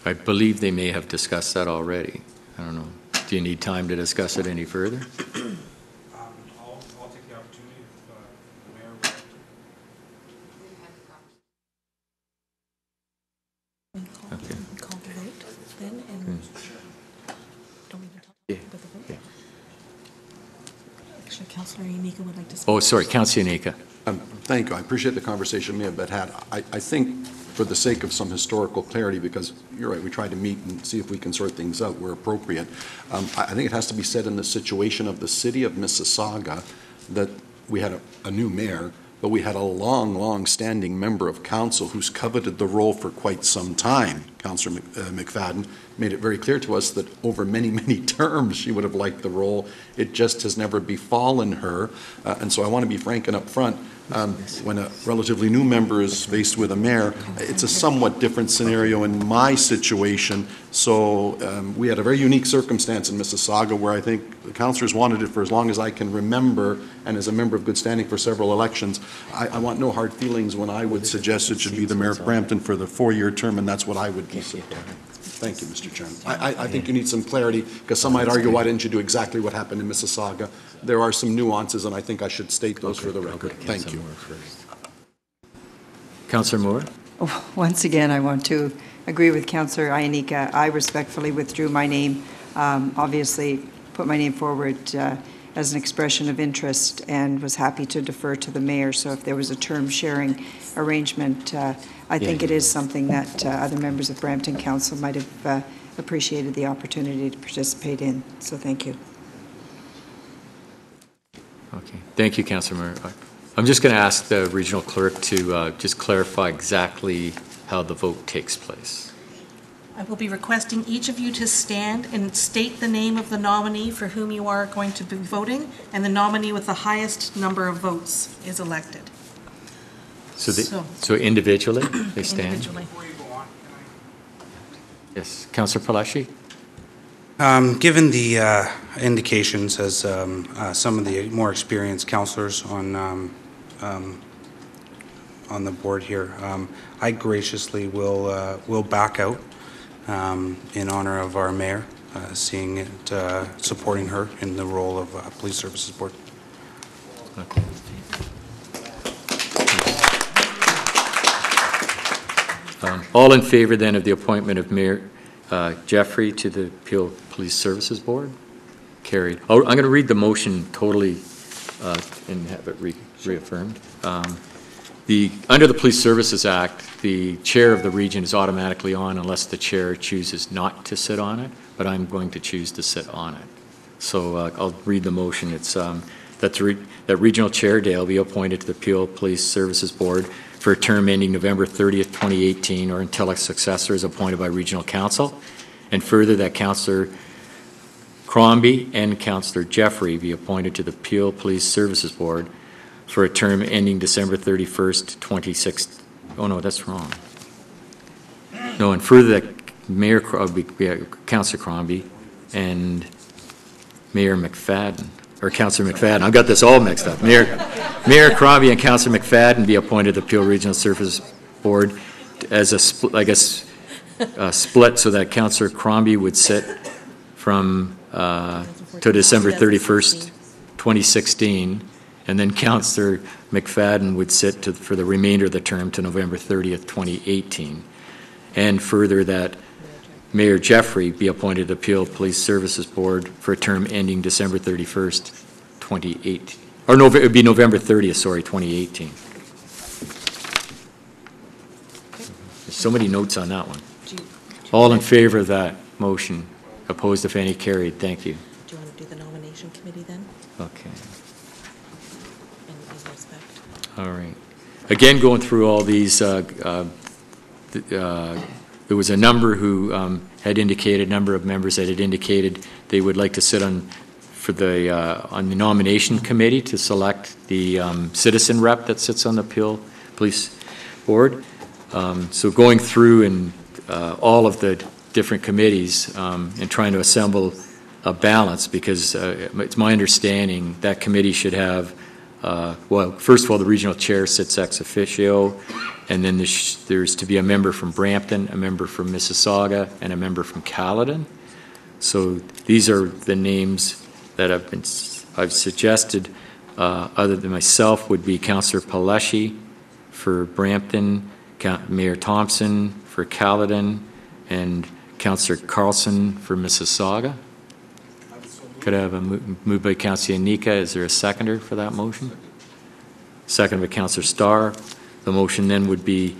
I believe they may have discussed that already. I don't know. Do you need time to discuss it any further? I'll take the opportunity if the mayor would. Okay. Call the vote then, and don't even talk about the vote. Actually, Councillor Anika would like to speak. Oh, sorry, Councillor Anika. Thank you. I appreciate the conversation we have had. I think for the sake of some historical clarity, because you're right, we tried to meet and see if we can sort things out where appropriate. I think it has to be said in the situation of the city of Mississauga that we had a new mayor, but we had a long-standing member of council who's coveted the role for quite some time. Councillor McFadden made it very clear to us that over many terms she would have liked the role. It just has never befallen her. And so I want to be frank and upfront. When a relatively new member is faced with a mayor, it's a somewhat different scenario in my situation. So we had a very unique circumstance in Mississauga where I think the councillors wanted it for as long as I can remember, and as a member of good standing for several elections. I want no hard feelings when I would suggest it should be the mayor of Brampton for the 4-year term, and that's what I would be supporting. Thank you, Mr. Chairman. I think you need some clarity, because some might argue, why didn't you do exactly what happened in Mississauga? There are some nuances, and I think I should state those for the record. Thank you. Councillor Moore? Once again, I want to agree with Councillor Anika. I respectfully withdrew my name, obviously put my name forward as an expression of interest, and was happy to defer to the mayor. So if there was a term sharing arrangement, I think it is something that other members of Brampton Council might have appreciated the opportunity to participate in. So thank you. Okay. Thank you, Councillor Moore. I'm just going to ask the regional clerk to just clarify exactly how the vote takes place. I will be requesting each of you to stand and state the name of the nominee for whom you are going to be voting, and the nominee with the highest number of votes is elected. So individually, they stand? Individually. Yes. Councillor Paleschi? Given the indications as some of the more experienced councillors on the board here, I graciously will back out in honor of our mayor, seeing it, supporting her in the role of Police Services Board. Okay. All in favor then of the appointment of Mayor Jeffrey to the Peel Police Services Board? Carried. I'm going to read the motion totally and have it reaffirmed. Under the Police Services Act, the chair of the region is automatically on unless the chair chooses not to sit on it, but I'm going to choose to sit on it. So I'll read the motion. It's that Regional Chair Dale be appointed to the Peel Police Services Board for a term ending November 30th, 2018, or until a successor is appointed by Regional Council, and further that Councillor Crombie and Councillor Jeffrey be appointed to the Peel Police Services Board for a term ending December 31st, 2016. Oh no, that's wrong. No, and further that Mayor Crombie, Councillor Crombie and Mayor McFadden, or Councillor McFadden, I've got this all mixed up. Mayor Crombie and Councillor McFadden be appointed to the Peel Regional Service Board as a split so that Councillor Crombie would sit from to December 31st, 2016, and then Councillor McFadden would sit for the remainder of the term to November 30th, 2018. And further that Mayor Jeffrey be appointed to the Peel Police Services Board for a term ending December 31st, 2018. Or no, it would be November 30th, sorry, 2018. There's so many notes on that one. All in favor of that motion? Opposed, if any? Carried. Thank you. Do you want to do the nomination committee then? Okay. In respect. All right. Again, going through all these, there was a number who had indicated, number of members that had indicated they would like to sit on the nomination committee to select the citizen rep that sits on the Peel Police Board. So going through and all of the different committees and trying to assemble a balance, because it's my understanding that committee should have, well, first of all, the regional chair sits ex officio, and then there's to be a member from Brampton, a member from Mississauga, and a member from Caledon. So these are the names that I've suggested. Other than myself would be Councillor Paleschi for Brampton, Mayor Thompson for Caledon, and Councillor Carlson for Mississauga. Could I have a move by Councillor Yanika? Is there a seconder for that motion? Second by Councillor Starr. The motion then would be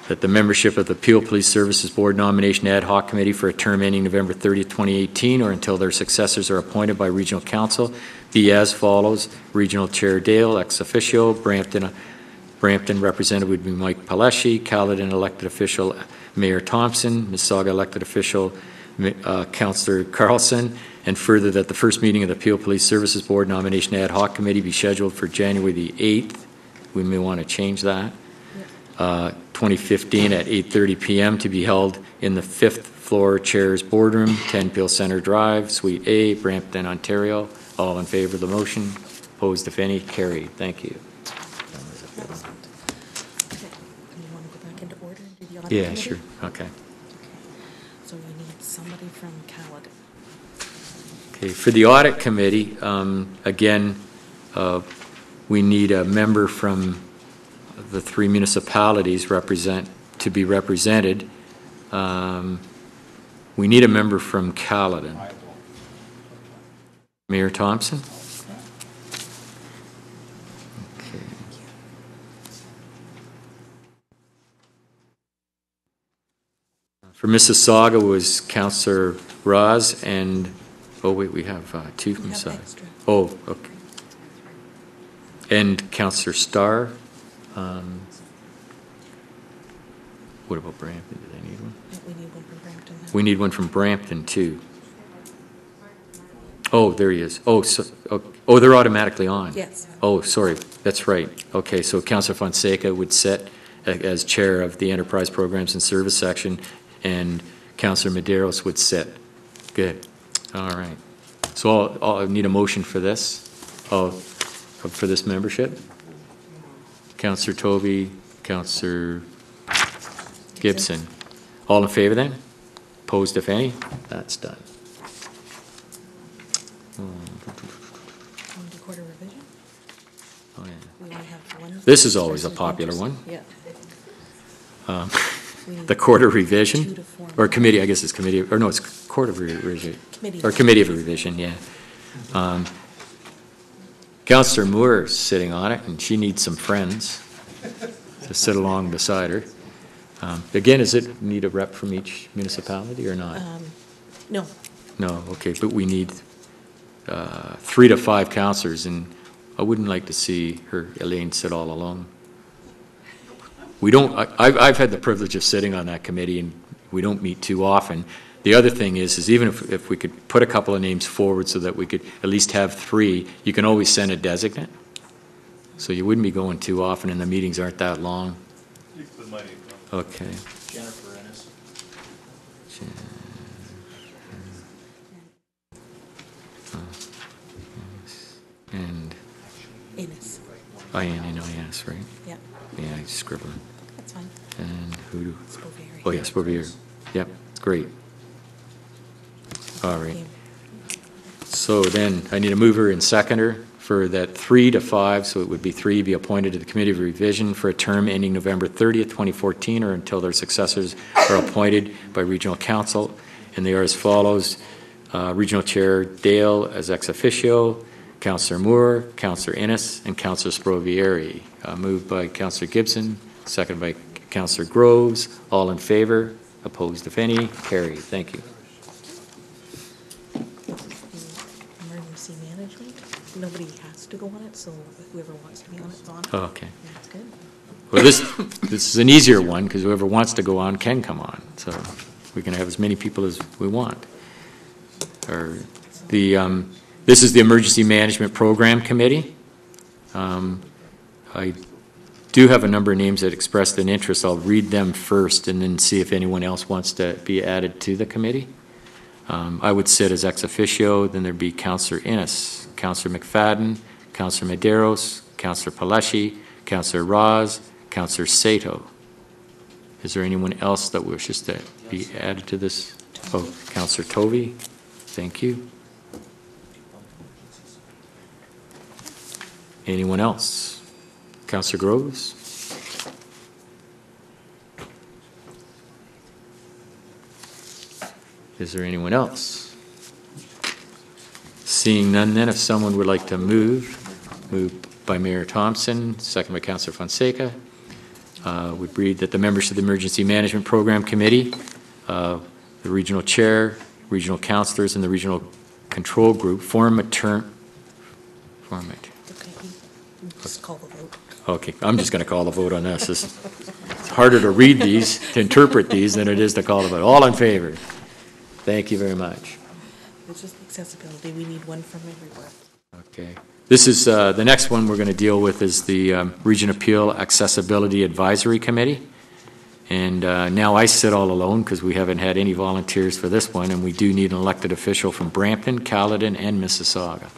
that the membership of the Peel Police Services Board Nomination Ad Hoc Committee for a term ending November 30th, 2018, or until their successors are appointed by Regional Council, be as follows. Regional Chair Dale, ex officio. Brampton representative would be Mike Paleschi. Caledon elected official Mayor Thompson. Mississauga elected official Councillor Carlson. And further that the first meeting of the Peel Police Services Board Nomination Ad Hoc Committee be scheduled for January the 8th. We may want to change that. 2015 at 8:30 p.m. to be held in the 5th floor Chairs Boardroom, 10 Peel Centre Drive, Suite A, Brampton, Ontario. All in favor of the motion? Opposed, if any? Carried. Thank you. Yeah, sure. Okay. So we need somebody from Caledon. Okay, for the audit committee, again, we need a member from the 3 municipalities to be represented. We need a member from Caledon. Mayor Thompson? Okay. For Mississauga was Councillor Roz and, oh wait, we have two from Mississauga. Oh, okay. And Councillor Starr. What about Brampton? Do they need one? We need one from Brampton. We need one from Brampton too. Oh, there he is. Oh, they're automatically on. Yes. Oh, sorry. That's right. Okay, so Councillor Fonseca would sit as chair of the Enterprise Programs and Service section, and Councillor Medeiros would sit. Good. All right. So I'll need a motion for this, for this membership. Councillor Tovey, Councillor Gibson. All in favor then? Opposed, if any? That's done. Oh, yeah. This is always a popular one. The Court of Revision, or committee, I guess it's committee, or no, it's Court of Revision, or Committee of Revision, yeah. Councillor Moore is sitting on it, and she needs some friends to sit along beside her. Again, does it need a rep from each municipality or not? No. No, okay, but we need 3 to 5 councillors, and I wouldn't like to see her, Elaine, sit all alone. We don't, I've had the privilege of sitting on that committee, and we don't meet too often. The other thing is even if we could put a couple of names forward so that we could at least have 3, you can always send a designate. So you wouldn't be going too often, and the meetings aren't that long. Okay. Jennifer Ennis. And Ennis. I know, yes, right? Yeah. Yeah, I scribbled. That's fine. And who do? Spovieri. Oh, yeah, Spovieri. Yep, great. All right. So then I need a mover and seconder for that 3 to 5, so it would be 3 be appointed to the Committee of Revision for a term ending November 30th, 2014, or until their successors are appointed by Regional Council. And they are as follows. Regional Chair Dale as ex officio, Councillor Moore, Councillor Innes, and Councillor Spovieri. Moved by Councillor Gibson, seconded by Councillor Groves. All in favor? Opposed, if any? Carried. Thank you. Emergency management, nobody has to go on it, so whoever wants to be on it's on. Oh, okay. That's good. Well, this is an easier one because whoever wants to go on can come on. So we can have as many people as we want. Or this is the Emergency Management Program Committee. I do have a number of names that expressed an interest. I'll read them first and then see if anyone else wants to be added to the committee. I would sit as ex officio. Then there'd be Councillor Innes, Councillor McFadden, Councillor Medeiros, Councillor Palashi, Councillor Raz, Councillor Sato. Is there anyone else that wishes to be added to this? Oh, Councillor Tovey. Thank you. Anyone else? Councillor Groves? Is there anyone else? Seeing none then, if someone would like to move by Mayor Thompson, second by Councillor Fonseca, would read that the members of the Emergency Management Program Committee, the regional chair, regional councillors, and the regional control group form a term. Just call the vote. Okay, I'm just going to call the vote on this. It's harder to read these, to interpret these, than it is to call the vote. All in favor? Thank you very much. It's just accessibility. We need one from everywhere. Okay. This is, the next one we're going to deal with is the Region Appeal Accessibility Advisory Committee. And now I sit all alone because we haven't had any volunteers for this one, and we do need an elected official from Brampton, Caledon, and Mississauga.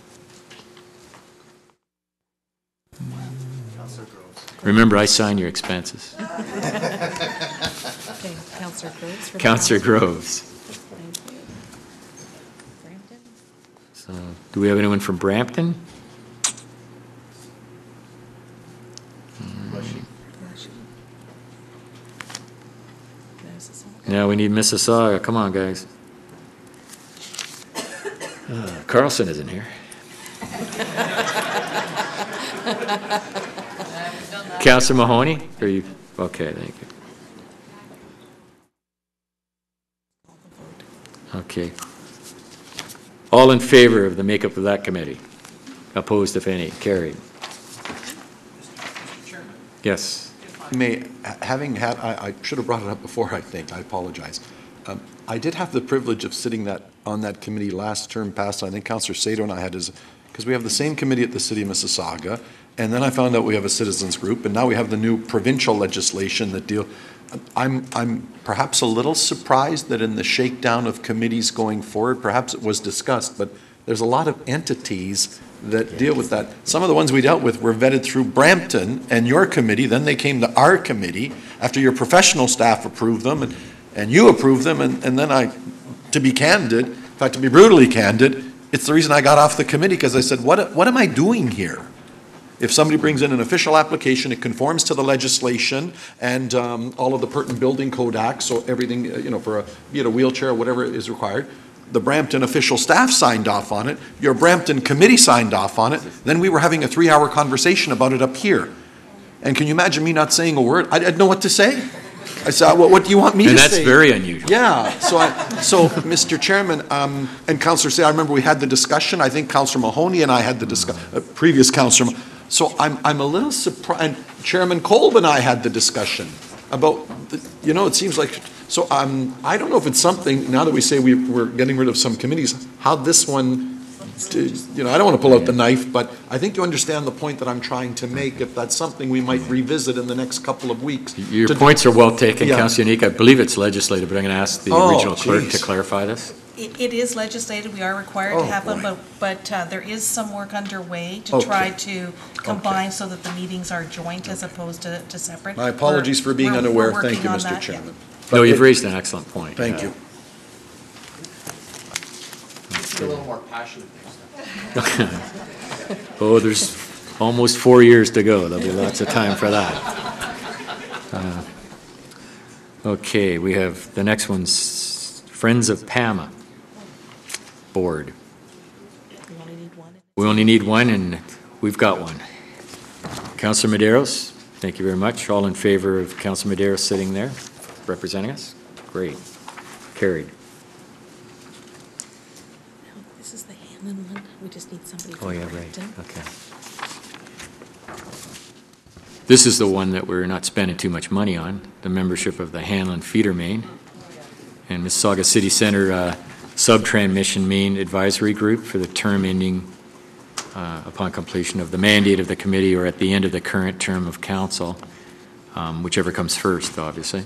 Remember, I sign your expenses. Okay, Councillor Groves. Councillor Groves. Thank you. Brampton? So, do we have anyone from Brampton? Now we need Mississauga. Come on, guys. Carlson isn't here. Councillor Mahoney? Are you? Okay, thank you. Okay. All in favor of the makeup of that committee? Opposed, if any? Carried. Mr. Chairman. Yes. Having had, I should have brought it up before, I think. I apologize. I did have the privilege of sitting on that committee last term past. I think Councillor Sato and I had because we have the same committee at the City of Mississauga, and then I found out we have a citizens group, and now we have the new provincial legislation that I'm perhaps a little surprised that in the shakedown of committees going forward, perhaps it was discussed, but there's a lot of entities that deal with that. Some of the ones we dealt with were vetted through Brampton and your committee, then they came to our committee after your professional staff approved them, and you approved them, and then to be candid, in fact, to be brutally candid, it's the reason I got off the committee, because I said, what am I doing here? If somebody brings in an official application, it conforms to the legislation and all of the pertinent building code acts, so everything, be it a wheelchair or whatever is required. The Brampton official staff signed off on it. Your Brampton committee signed off on it. Then we were having a 3-hour conversation about it up here. And can you imagine me not saying a word? I didn't know what to say. I said, well, what do you want me to say? And that's very unusual. Yeah. So Mr. Chairman, and Councillor Say, I remember we had the discussion. I think Councillor Mahoney and I had the discussion, previous Councillor. So I'm a little surprised. And Chairman Kolb and I had the discussion about, it seems like, so I don't know if it's something, now that we say we're getting rid of some committees, how this one, I don't want to pull out the knife, but I think you understand the point that I'm trying to make, if that's something we might revisit in the next couple of weeks. Your points are well taken, Yeah. Councillor Unique. I believe it's legislative, but I'm going to ask the regional clerk to clarify this. It is legislated, we are required to have them, but there is some work underway to try to combine so that the meetings are joint as opposed to separate. My apologies for being We're unaware. working Thank you, on Mr. that, Chairman. No, you've raised an excellent point. Thank you. A little more passionate next time. Oh, there's almost 4 years to go. There'll be lots of time for that. Okay, we have, the next one's Friends of PAMA Board. We only need one, and we've got one. Councillor Medeiros, thank you very much. All in favor of Councillor Medeiros sitting there, representing us? Great. Carried. This is the Hanlon one, we just need somebody Oh, from yeah, right, Brampton. okay. This is the one that we're not spending too much money on, the membership of the Hanlon Feeder Main and Mississauga City Centre Sub-Transmission Main Advisory Group for the term ending upon completion of the mandate of the committee or at the end of the current term of council, whichever comes first, obviously.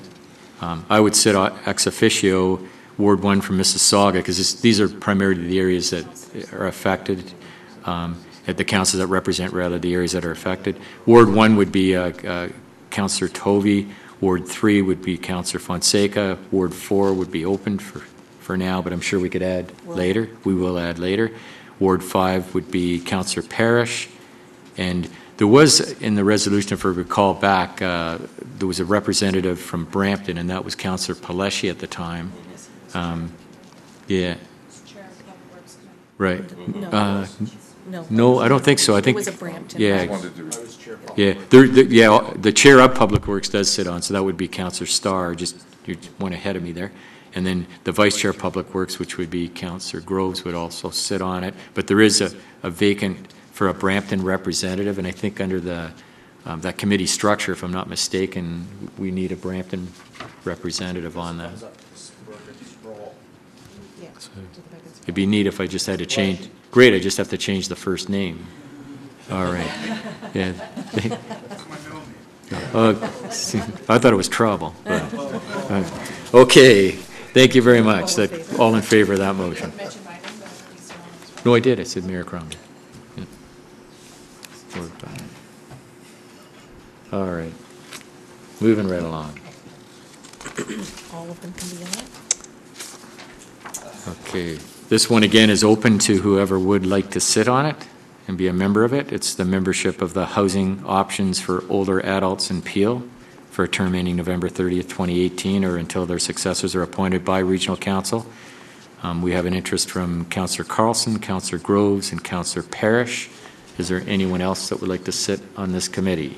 I would sit ex officio Ward 1 from Mississauga, because these are primarily the areas that are affected, at the councils that represent, rather, the areas that are affected. Ward 1 would be Councillor Tovey. Ward 3 would be Councillor Fonseca. Ward 4 would be open for now, but I'm sure we could add later. We will add later. Ward 5 would be Councillor Parrish. And there was, in the resolution, if I recall back, there was a representative from Brampton, and that was Councillor Paleshi at the time. Yeah. Right. No, I don't think so. I think It was a Brampton. Yeah, the chair of Public Works does sit on, so that would be Councillor Starr. Just you're one ahead of me there. And then the vice chair of Public Works, which would be Councillor Groves, would also sit on it. But there is a vacant for a Brampton representative, and I think under the that committee structure, if I'm not mistaken, we need a Brampton representative on that. So it'd be neat if I just had to change. Great, I just have to change the first name. All right. Yeah. I thought it was trouble. But, okay. Thank you very much. All in favor of that motion? No, I did. I said Mayor Crombie. Yeah. All right. Moving right along. All of them can be on it? Okay. This one, again, is open to whoever would like to sit on it and be a member of it. It's the membership of the Housing Options for Older Adults in Peel for a term ending November 30th, 2018, or until their successors are appointed by Regional Council. We have an interest from Councillor Carlson, Councillor Groves, and Councillor Parrish. Is there anyone else that would like to sit on this committee?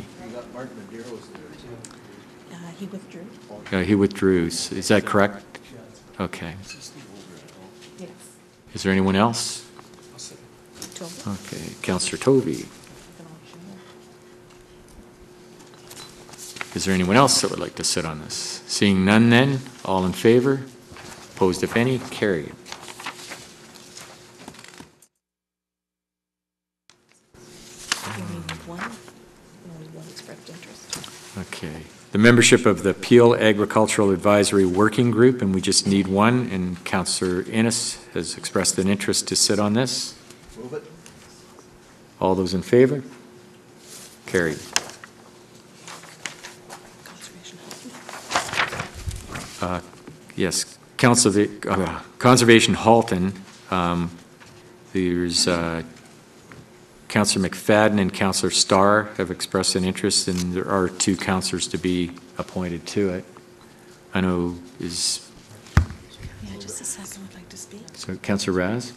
He withdrew. He withdrew. Is that correct? Okay. Yes. Is there anyone else? Okay. Councillor Tovey. Is there anyone else that would like to sit on this? Seeing none then, all in favor? Opposed, if any? Carried. Okay. The membership of the Peel Agricultural Advisory Working Group, and we just need one, and Councillor Innes has expressed an interest to sit on this. Move it. All those in favor? Carried. Yes, Conservation Halton, there's Councillor McFadden and Councillor Starr have expressed an interest, and there are 2 councillors to be appointed to it. I know is... Yeah, just a second, I'd like to speak. So, Councillor Raz?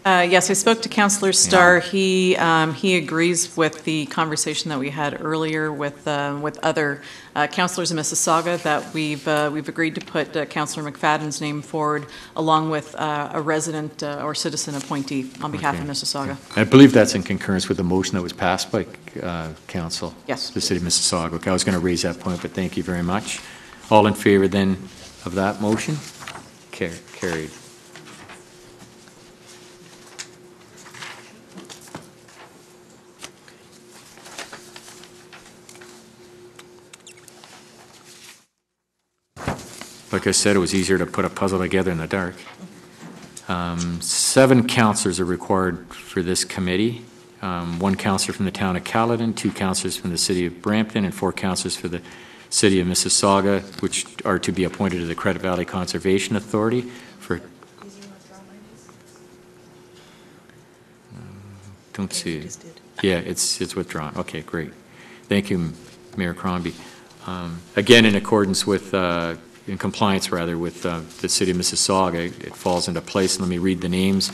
Yes, I spoke to Councillor Starr. He agrees with the conversation that we had earlier with other councillors in Mississauga, that we've agreed to put Councillor McFadden's name forward along with a resident or citizen appointee on behalf of Mississauga. I believe that's in concurrence with the motion that was passed by Council. Yes. The City of Mississauga. Okay, I was going to raise that point, but thank you very much. All in favor then of that motion? Carried. Like I said, it was easier to put a puzzle together in the dark. 7 councillors are required for this committee. 1 councillor from the town of Caledon, 2 councillors from the city of Brampton, and 4 councillors for the city of Mississauga, which are to be appointed to the Credit Valley Conservation Authority. For don't see it. Yeah, it's withdrawn. Okay, great. Thank you, Mayor Crombie. Again, in accordance with in compliance rather with the City of Mississauga, it falls into place. Let me read the names.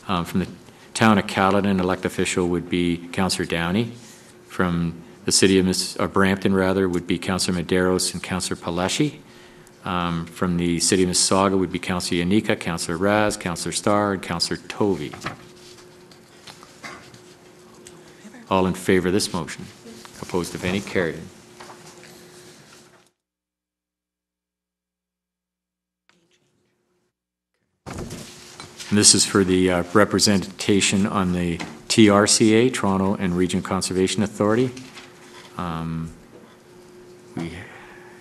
From the town of Caledon, elected official would be Councillor Downey. From the City of Brampton rather would be Councillor Medeiros and Councillor Paleshi. From the City of Mississauga would be Councillor Yanika, Councillor Raz, Councillor Starr, and Councillor Tovey. All in favor of this motion? Opposed, if any? Carried. And this is for the representation on the TRCA, Toronto and Region Conservation Authority.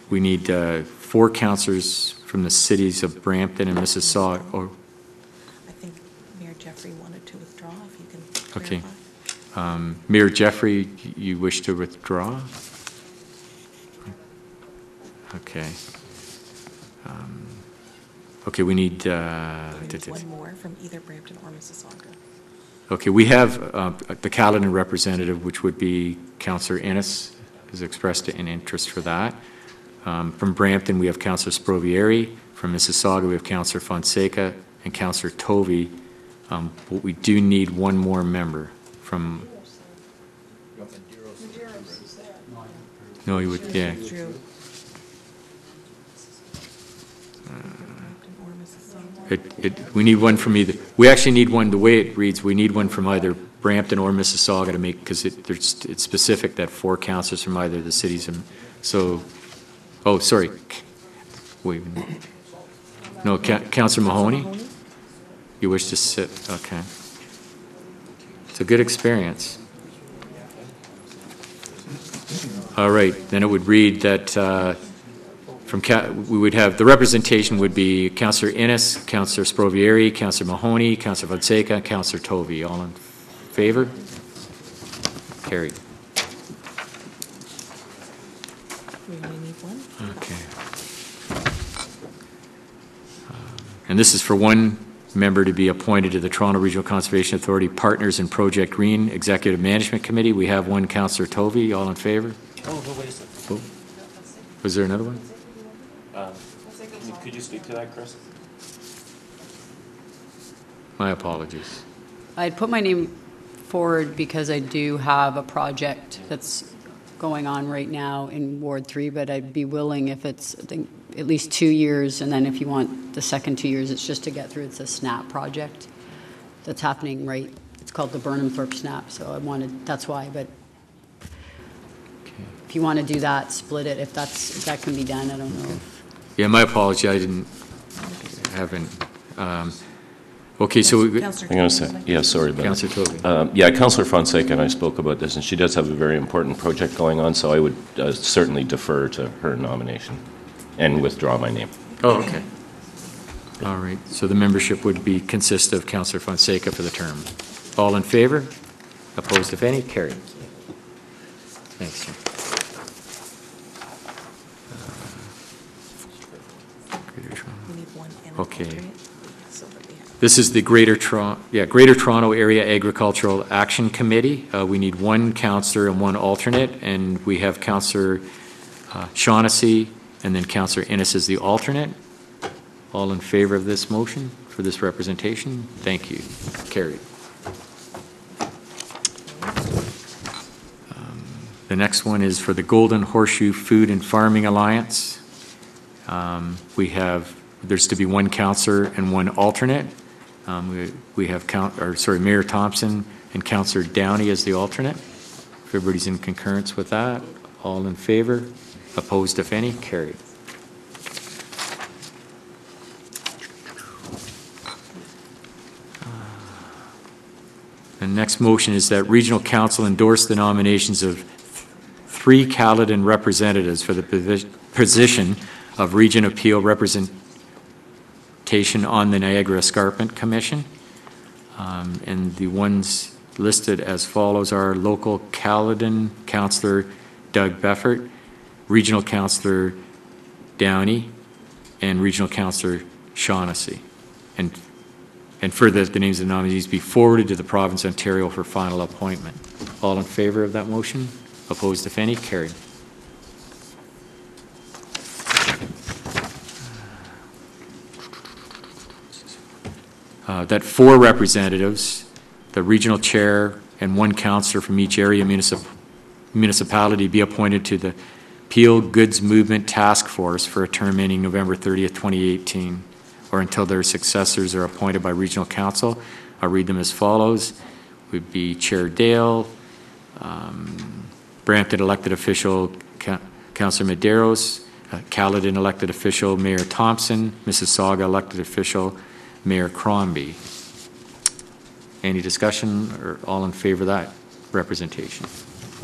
We need 4 councillors from the cities of Brampton and Mississauga. I think Mayor Jeffrey wanted to withdraw, if you can Okay. clarify. Mayor Jeffrey, you wish to withdraw? Okay. Okay, we need... one more from either Brampton or Mississauga. Okay, we have the Caledon representative, which would be Councillor Innes, has expressed an interest for that. From Brampton, we have Councillor Sprovieri. From Mississauga, we have Councillor Fonseca and Councillor Tovey. But we do need 1 more member from... No, you would, yeah. We need 1 from either. We actually need 1, the way it reads, we need 1 from either Brampton or Mississauga to make, because it's specific that 4 councillors from either of the cities. So, oh, sorry. Wait. No, Councillor Mahoney? You wish to sit? Okay. It's a good experience. All right, then it would read that we would have, the representation would be Councillor Innes, Councillor Sprovieri, Councillor Mahoney, Councillor Fonseca, Councillor Tovey. All in favor? Carried. We only need 1? Okay. And this is for 1 member to be appointed to the Toronto Regional Conservation Authority Partners in Project Green Executive Management Committee. We have 1 Councillor Tovey. All in favor? Oh, wait a second. Oh. Was there another one? Could you speak to that, Chris? My apologies. I'd put my name forward because I do have a project that's going on right now in Ward 3, but I'd be willing if it's, I think, at least 2 years, and then if you want the second 2 years, it's just to get through. It's a SNAP project that's happening right, it's called the Burnham-Thorpe SNAP, so I wanted, that's why, but if you want to do that, split it, if that can be done, I don't know. Yeah, my apology, I haven't. Okay, so we... Councillor I'm going to say, yeah, sorry about Councillor that. Toby. Yeah, Councillor Fonseca and I spoke about this, and she does have a very important project going on, so I would certainly defer to her nomination and withdraw my name. Oh, okay. All right, so the membership would consist of Councillor Fonseca for the term. All in favor? Opposed, if any? Carried. Thanks, Jim. Okay. This is the Greater Toronto Area Agricultural Action Committee. We need one councillor and one alternate, and we have Councillor Shaughnessy and then Councillor Innes is the alternate. All in favor of this motion for this representation? Thank you. Carried. The next one is for the Golden Horseshoe Food and Farming Alliance. There's to be one councillor and one alternate. We have Mayor Thompson and Councillor Downey as the alternate. If everybody's in concurrence with that, all in favor? Opposed, if any? Carried. The next motion is that Regional Council endorse the nominations of 3 Caledon representatives for the position of Region Appeal representation on the Niagara Escarpment Commission. And the ones listed as follows are local Caledon Councillor Doug Beffert, Regional Councillor Downey, and Regional Councillor Shaughnessy. And further, the names of the nominees be forwarded to the Province of Ontario for final appointment. All in favor of that motion? Opposed, if any? Carried. That 4 representatives, the regional chair and 1 councillor from each area municipality be appointed to the Peel Goods Movement Task Force for a term ending November 30th, 2018, or until their successors are appointed by Regional Council. I'll read them as follows. Would be Chair Dale, Brampton elected official Councillor Medeiros, Caledon elected official Mayor Thompson, Mississauga elected official Mayor Crombie. Any discussion or all in favor of that representation?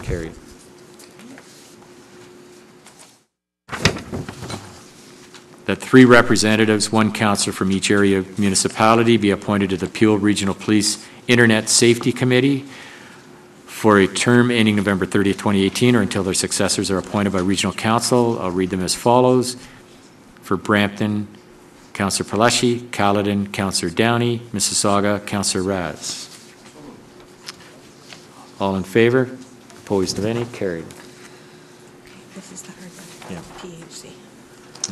Carried. That 3 representatives, 1 councillor from each area municipality be appointed to the Peel Regional Police Internet Safety Committee for a term ending November 30th, 2018, or until their successors are appointed by Regional Council. I'll read them as follows. For Brampton, Councillor Paleschi, Caledon, Councillor Downey, Mississauga, Councillor Raz. All in favor? Opposed, of any? Carried. This is the hard one. Yeah. PHC.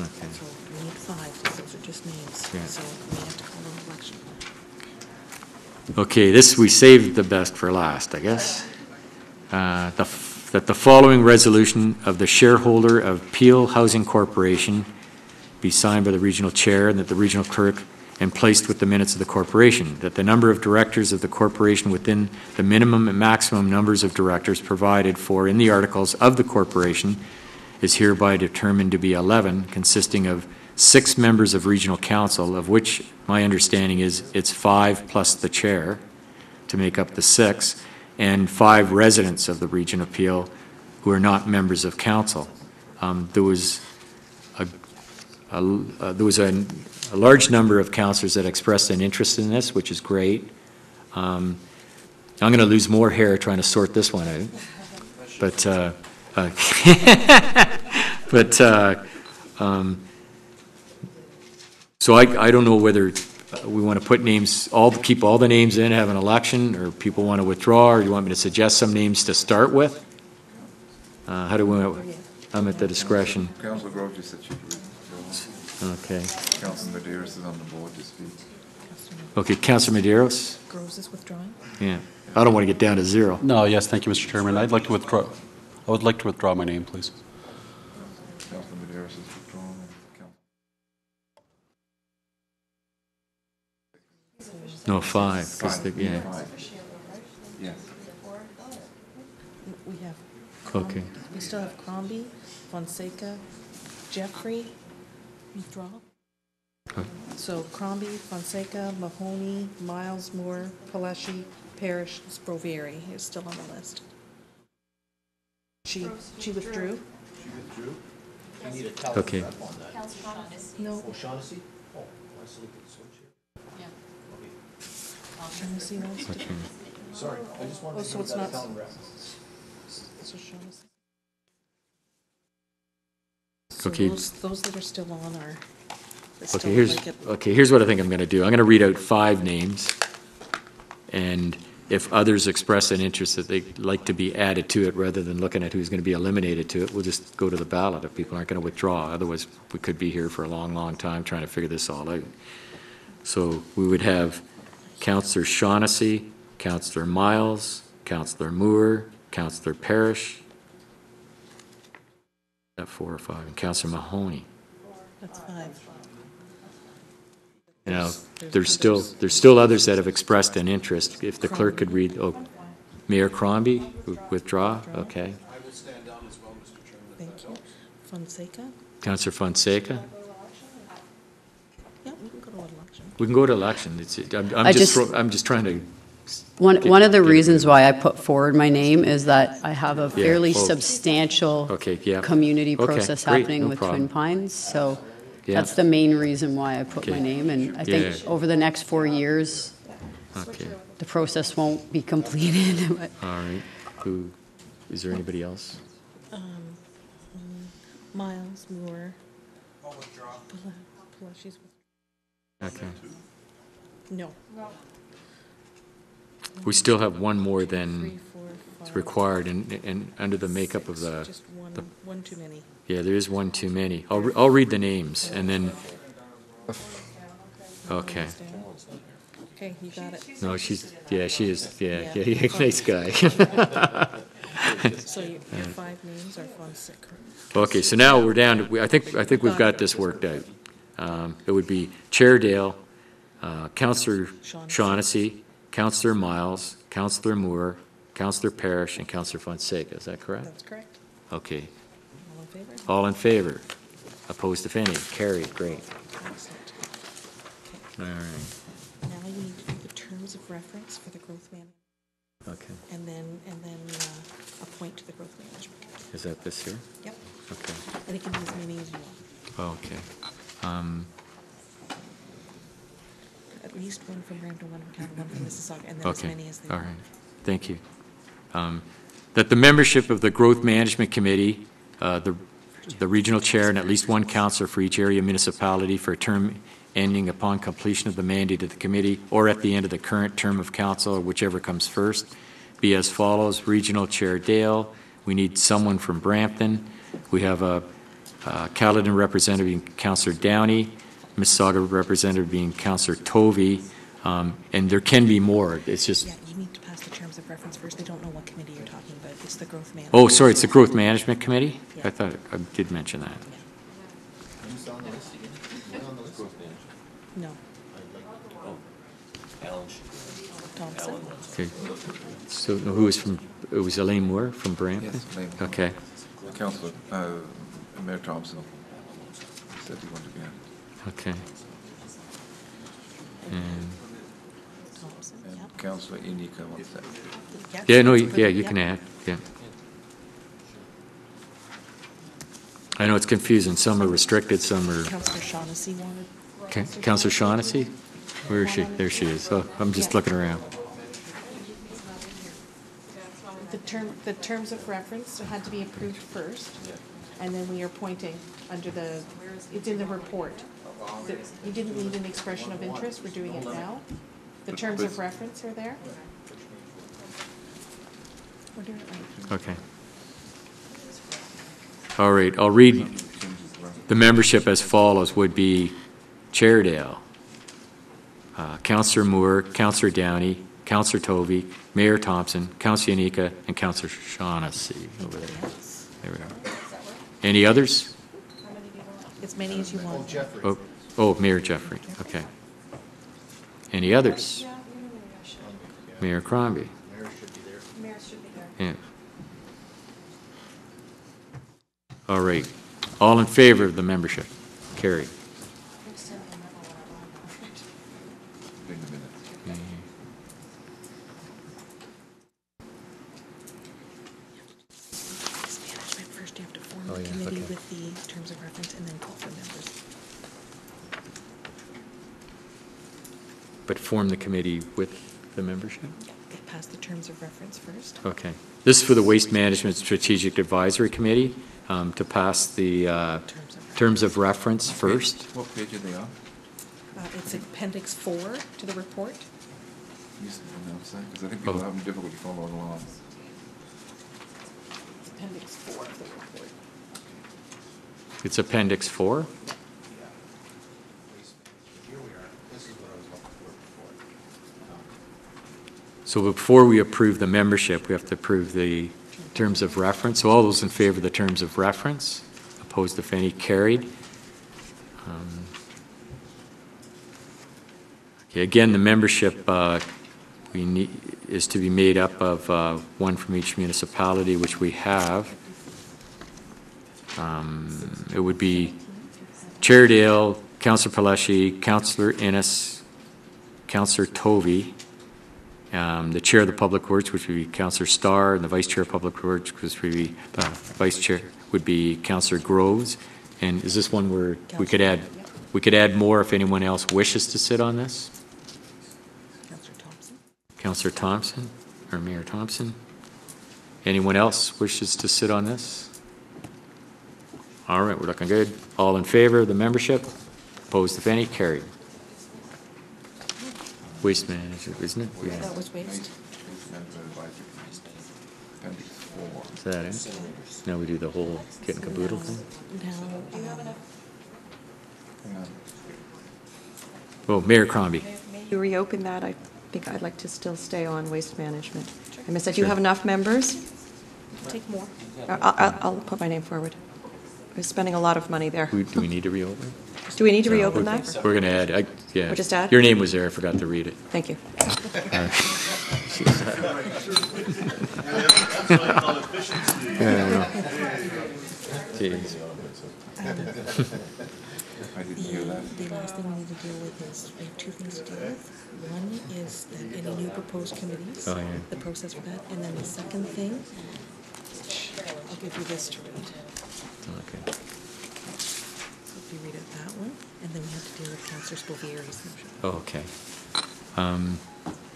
Okay. So we need 5, those are just names. Yeah. So we have to call an election. Okay, this we saved the best for last, I guess. That the following resolution of the shareholder of Peel Housing Corporation be signed by the regional chair and that the regional clerk and placed with the minutes of the corporation, that the number of directors of the corporation within the minimum and maximum numbers of directors provided for in the articles of the corporation is hereby determined to be 11, consisting of 6 members of regional council, of which my understanding is it's 5 plus the chair to make up the 6, and 5 residents of the region of Peel who are not members of council. There was a large number of councillors that expressed an interest in this, which is great. I'm going to lose more hair trying to sort this one out, but so I don't know whether we want to put names, keep all the names in, have an election, or people want to withdraw, or you want me to suggest some names to start with? How do we? I'm at the discretion. Councillor Grove just said she would. Okay. Councillor Medeiros is on the board to speak. Okay, Councillor Medeiros? Groves is withdrawing? Yeah. I don't want to get down to 0. No, yes, thank you, Mr. Chairman. I'd like to withdraw. I would like to withdraw my name, please. Councillor Medeiros is withdrawn. No, 5. Yeah. Yes. We have. Okay. We still have Crombie, Fonseca, Jeffrey. Withdrawal? So Crombie, Fonseca, Mahoney, Miles, Moore, Palashi, Parrish, Sprovieri is still on the list. She withdrew? She withdrew? I need a Okay. rep on that. No. O'Shaughnessy? Oh, I see. Switch here. Shaughnessy wants to. Okay. Sorry, I just wanted Oh, to so give it's that not. town rep. So Shaughnessy. So Okay. those that are still on are. that Okay, still here's, like it. okay, here's what I think I'm going to do. I'm going to read out 5 names, and if others express an interest that they'd like to be added to it, rather than looking at who's going to be eliminated to it, we'll just go to the ballot if people aren't going to withdraw. Otherwise, we could be here for a long, long time trying to figure this all out. So we would have Councillor Shaughnessy, Councillor Miles, Councillor Moore, Councillor Parrish, that 4 or 5, and Councillor Mahoney. That's 5. You know, there's still others that have expressed an interest. If the clerk could read, Mayor Crombie, withdraw, okay. I will stand down as well, Mr. Chairman. Thank you. Fonseca? Councillor Fonseca, Yeah, we can go to election. we can go to election. I'm just trying to. One of the reasons why I put forward my name is that I have a Yeah, fairly well, substantial okay, yeah. community Okay, process great, happening no with problem. Twin Pines, so Yeah. that's the main reason why I put my Okay. name, and I Yeah. think over the next 4 years, Okay, the process won't be completed. but- all right. Is there anybody else? Miles, Moore. Palashi's Okay. no. We still have one more than 3, 4, 5. is required, and under the makeup of the, Just one too many. yeah, there is one too many. I'll read the names, and then, okay. Okay, you got it. No, she is, yeah, nice guy. So your 5 names are Fonseca. Okay, so now we're down to, I think we've got this worked out. It would be Chair Dale, Councillor Shaughnessy, Councillor Miles, Councillor Moore, Councillor Parrish, and Councillor Fonseca. Is that correct? That's correct. Okay. All in favor? All in favor? Opposed, if any? Carried. Great. Excellent. All right. Now you need to do the terms of reference for the growth manager, Okay. and then appoint to the growth management committee. Is that this here? Yep. Okay. And it can be as many as you want. Okay. At least one from Brampton, one from Campbell, one from Mississauga, and then as Okay. many as they All want. right. Thank you. That the membership of the Growth Management Committee, the regional chair, and at least one councillor for each area municipality for a term ending upon completion of the mandate of the committee or at the end of the current term of council, or whichever comes first, be as follows. Regional Chair Dale. We need someone from Brampton. We have a Caledon representative being Councillor Downey, Mississauga representative being Councillor Tovey, and there can be more. It's just, Yeah, you need to pass the terms of reference first. They don't know what committee you're talking about. It's the growth management. oh, sorry, it's the Growth Management Committee? I thought I did mention that. No. Thompson? Okay. So who was from, it was Elaine Moore from Brampton? Yes, Elaine Moore. Okay. Councillor, Mayor Thompson said he wanted to be on. Okay. And, Thompson, And yep. Councillor Inika wants that. yeah, no, yeah, you can add, yeah. I know it's confusing. Some are restricted, some are, Councillor Shaughnessy wanted. Councillor Shaughnessy? Where is she? There she is. Oh, I'm just looking around. The terms of reference had to be approved first, and then we are appointing under the, it's in the report. You didn't need an expression of interest, we're doing it now. The terms of reference are there. We're doing it right. Okay. All right, I'll read the membership as follows. Would be Chair Dale, Councillor Moore, Councillor Downey, Councillor Tovey, Mayor Thompson, Councillor Yanika, and Councillor Shaughnessy over there. There we are. Any others? As many as you want. Oh, Mayor Jeffrey. Okay. Any others? Mayor Crombie. Mayor should be there. Yeah. All right. All in favor of the membership? Carried. First, you have to form Oh, the yeah, committee okay. with the terms of reference and then call for members. But form the committee with the membership? They pass the terms of reference first. Okay. This is for the Waste Management Strategic Advisory Committee, to pass the terms of reference first. What page are they on? It's Appendix 4 to the report. Because I think people are having difficulty following along. It's Appendix 4 of the report. It's Appendix 4? So before we approve the membership, we have to approve the terms of reference. So all those in favor of the terms of reference, opposed if any, carried. Okay, again, the membership is to be made up of one from each municipality, which we have. It would be Chair Dale, Councillor Paleschi, Councillor Innes, Councillor Tovey, the Chair of the Public Works, which would be Councillor Starr, and the Vice Chair of Public Works, which would be Vice Chair, would be Councillor Groves. And is this one where we could add? We could add more if anyone else wishes to sit on this. Councillor Thompson, or Mayor Thompson. Anyone else wishes to sit on this? All right, we're looking good. All in favor of the membership? Opposed if any? Carried. Waste management, isn't it? Yeah. That was waste. Appendix 4. Is that it? Now we do the whole kit and caboodle thing? Oh, Mayor Crombie. May you reopen that? I think I'd like to still stay on waste management. I missed that. Do you have enough members? Take more. I'll put my name forward. We're spending a lot of money there. Do we need to reopen? Do we need to reopen that? We're going to add, yeah. We'll just add? Your name was there, I forgot to read it. Thank you. Jeez. I didn't hear that. The last thing we need to deal with is, we have two things to deal with. One is that any new proposed committees, Oh, yeah. the process for that. And then the second thing, I'll give you this to read. Okay. If you read it that one, and then we have to deal with Councillor Spovieri's motion. Okay.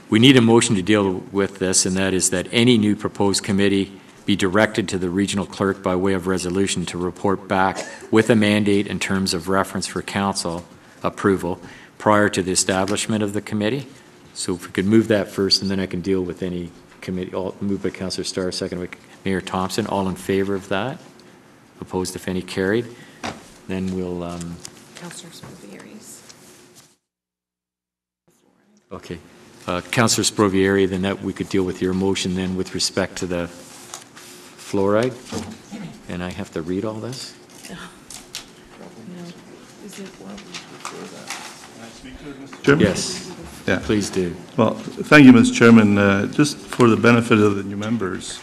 We need a motion to deal with this, and that is that any new proposed committee be directed to the regional clerk by way of resolution to report back with a mandate in terms of reference for council approval prior to the establishment of the committee. So if we could move that first, and then I can deal with any committee. Moved by Councillor Starr, second by Mayor Thompson. All in favor of that? Opposed if any? Carried. Then we'll... Councillor Spovieri's. Okay. Councillor Sprovieri, then that we could deal with your motion then with respect to the fluoride. And I have to read all this? Is it, Chairman? Yes. Yeah. Please do. Well, thank you, Mr. Chairman. Just for the benefit of the new members,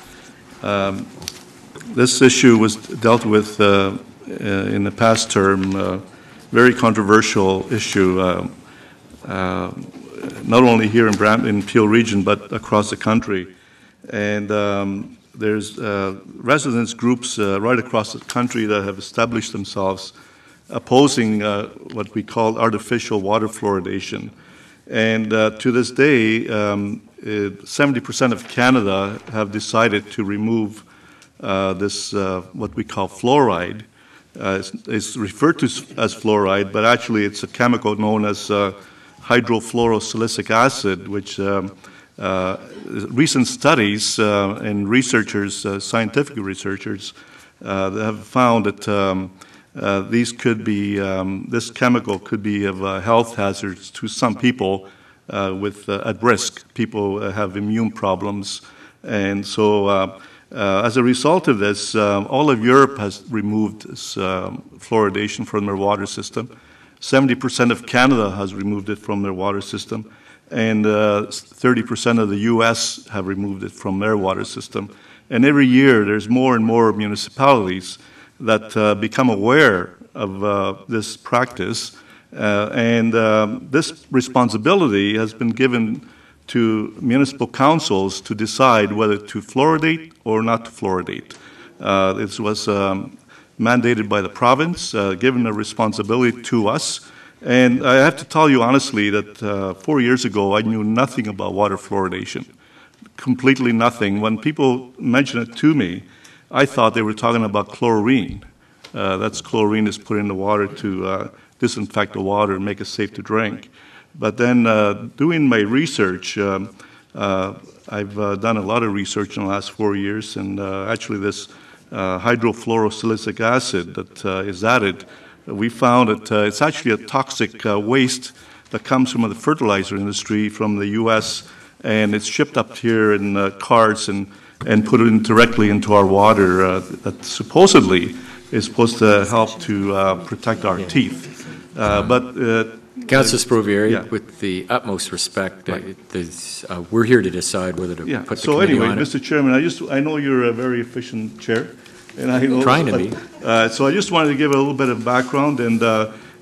this issue was dealt with in the past term, very controversial issue, not only here in Brampton, Peel region, but across the country. And there's residents groups right across the country that have established themselves opposing what we call artificial water fluoridation. And to this day, 70% of Canada have decided to remove this, what we call fluoride. It's referred to as fluoride, but actually it's a chemical known as hydrofluorosilicic acid, which recent studies and researchers, scientific researchers, have found that these could be, this chemical could be of health hazards to some people with at risk. People have immune problems, and so as a result of this, all of Europe has removed this fluoridation from their water system. 70% of Canada has removed it from their water system, and 30% of the U.S. have removed it from their water system. And every year, there's more and more municipalities that become aware of this practice, This responsibility has been given to municipal councils to decide whether to fluoridate or not to fluoridate. This was mandated by the province, given the responsibility to us. And I have to tell you honestly that 4 years ago, I knew nothing about water fluoridation, completely nothing. When people mentioned it to me, I thought they were talking about chlorine. That's chlorine is put in the water to disinfect the water and make it safe to drink. But then doing my research, I've done a lot of research in the last 4 years, and actually this hydrofluorosilicic acid that is added, we found that it's actually a toxic waste that comes from the fertilizer industry from the U.S., and it's shipped up here in carts and put it directly into our water that supposedly is supposed to help to protect our teeth. Councillor Sprovieri, with the utmost respect, we're here to decide whether to put the committee on it. Mr. Chairman, I know you're a very efficient chair, and I know trying to be. So I just wanted to give a little bit of background, and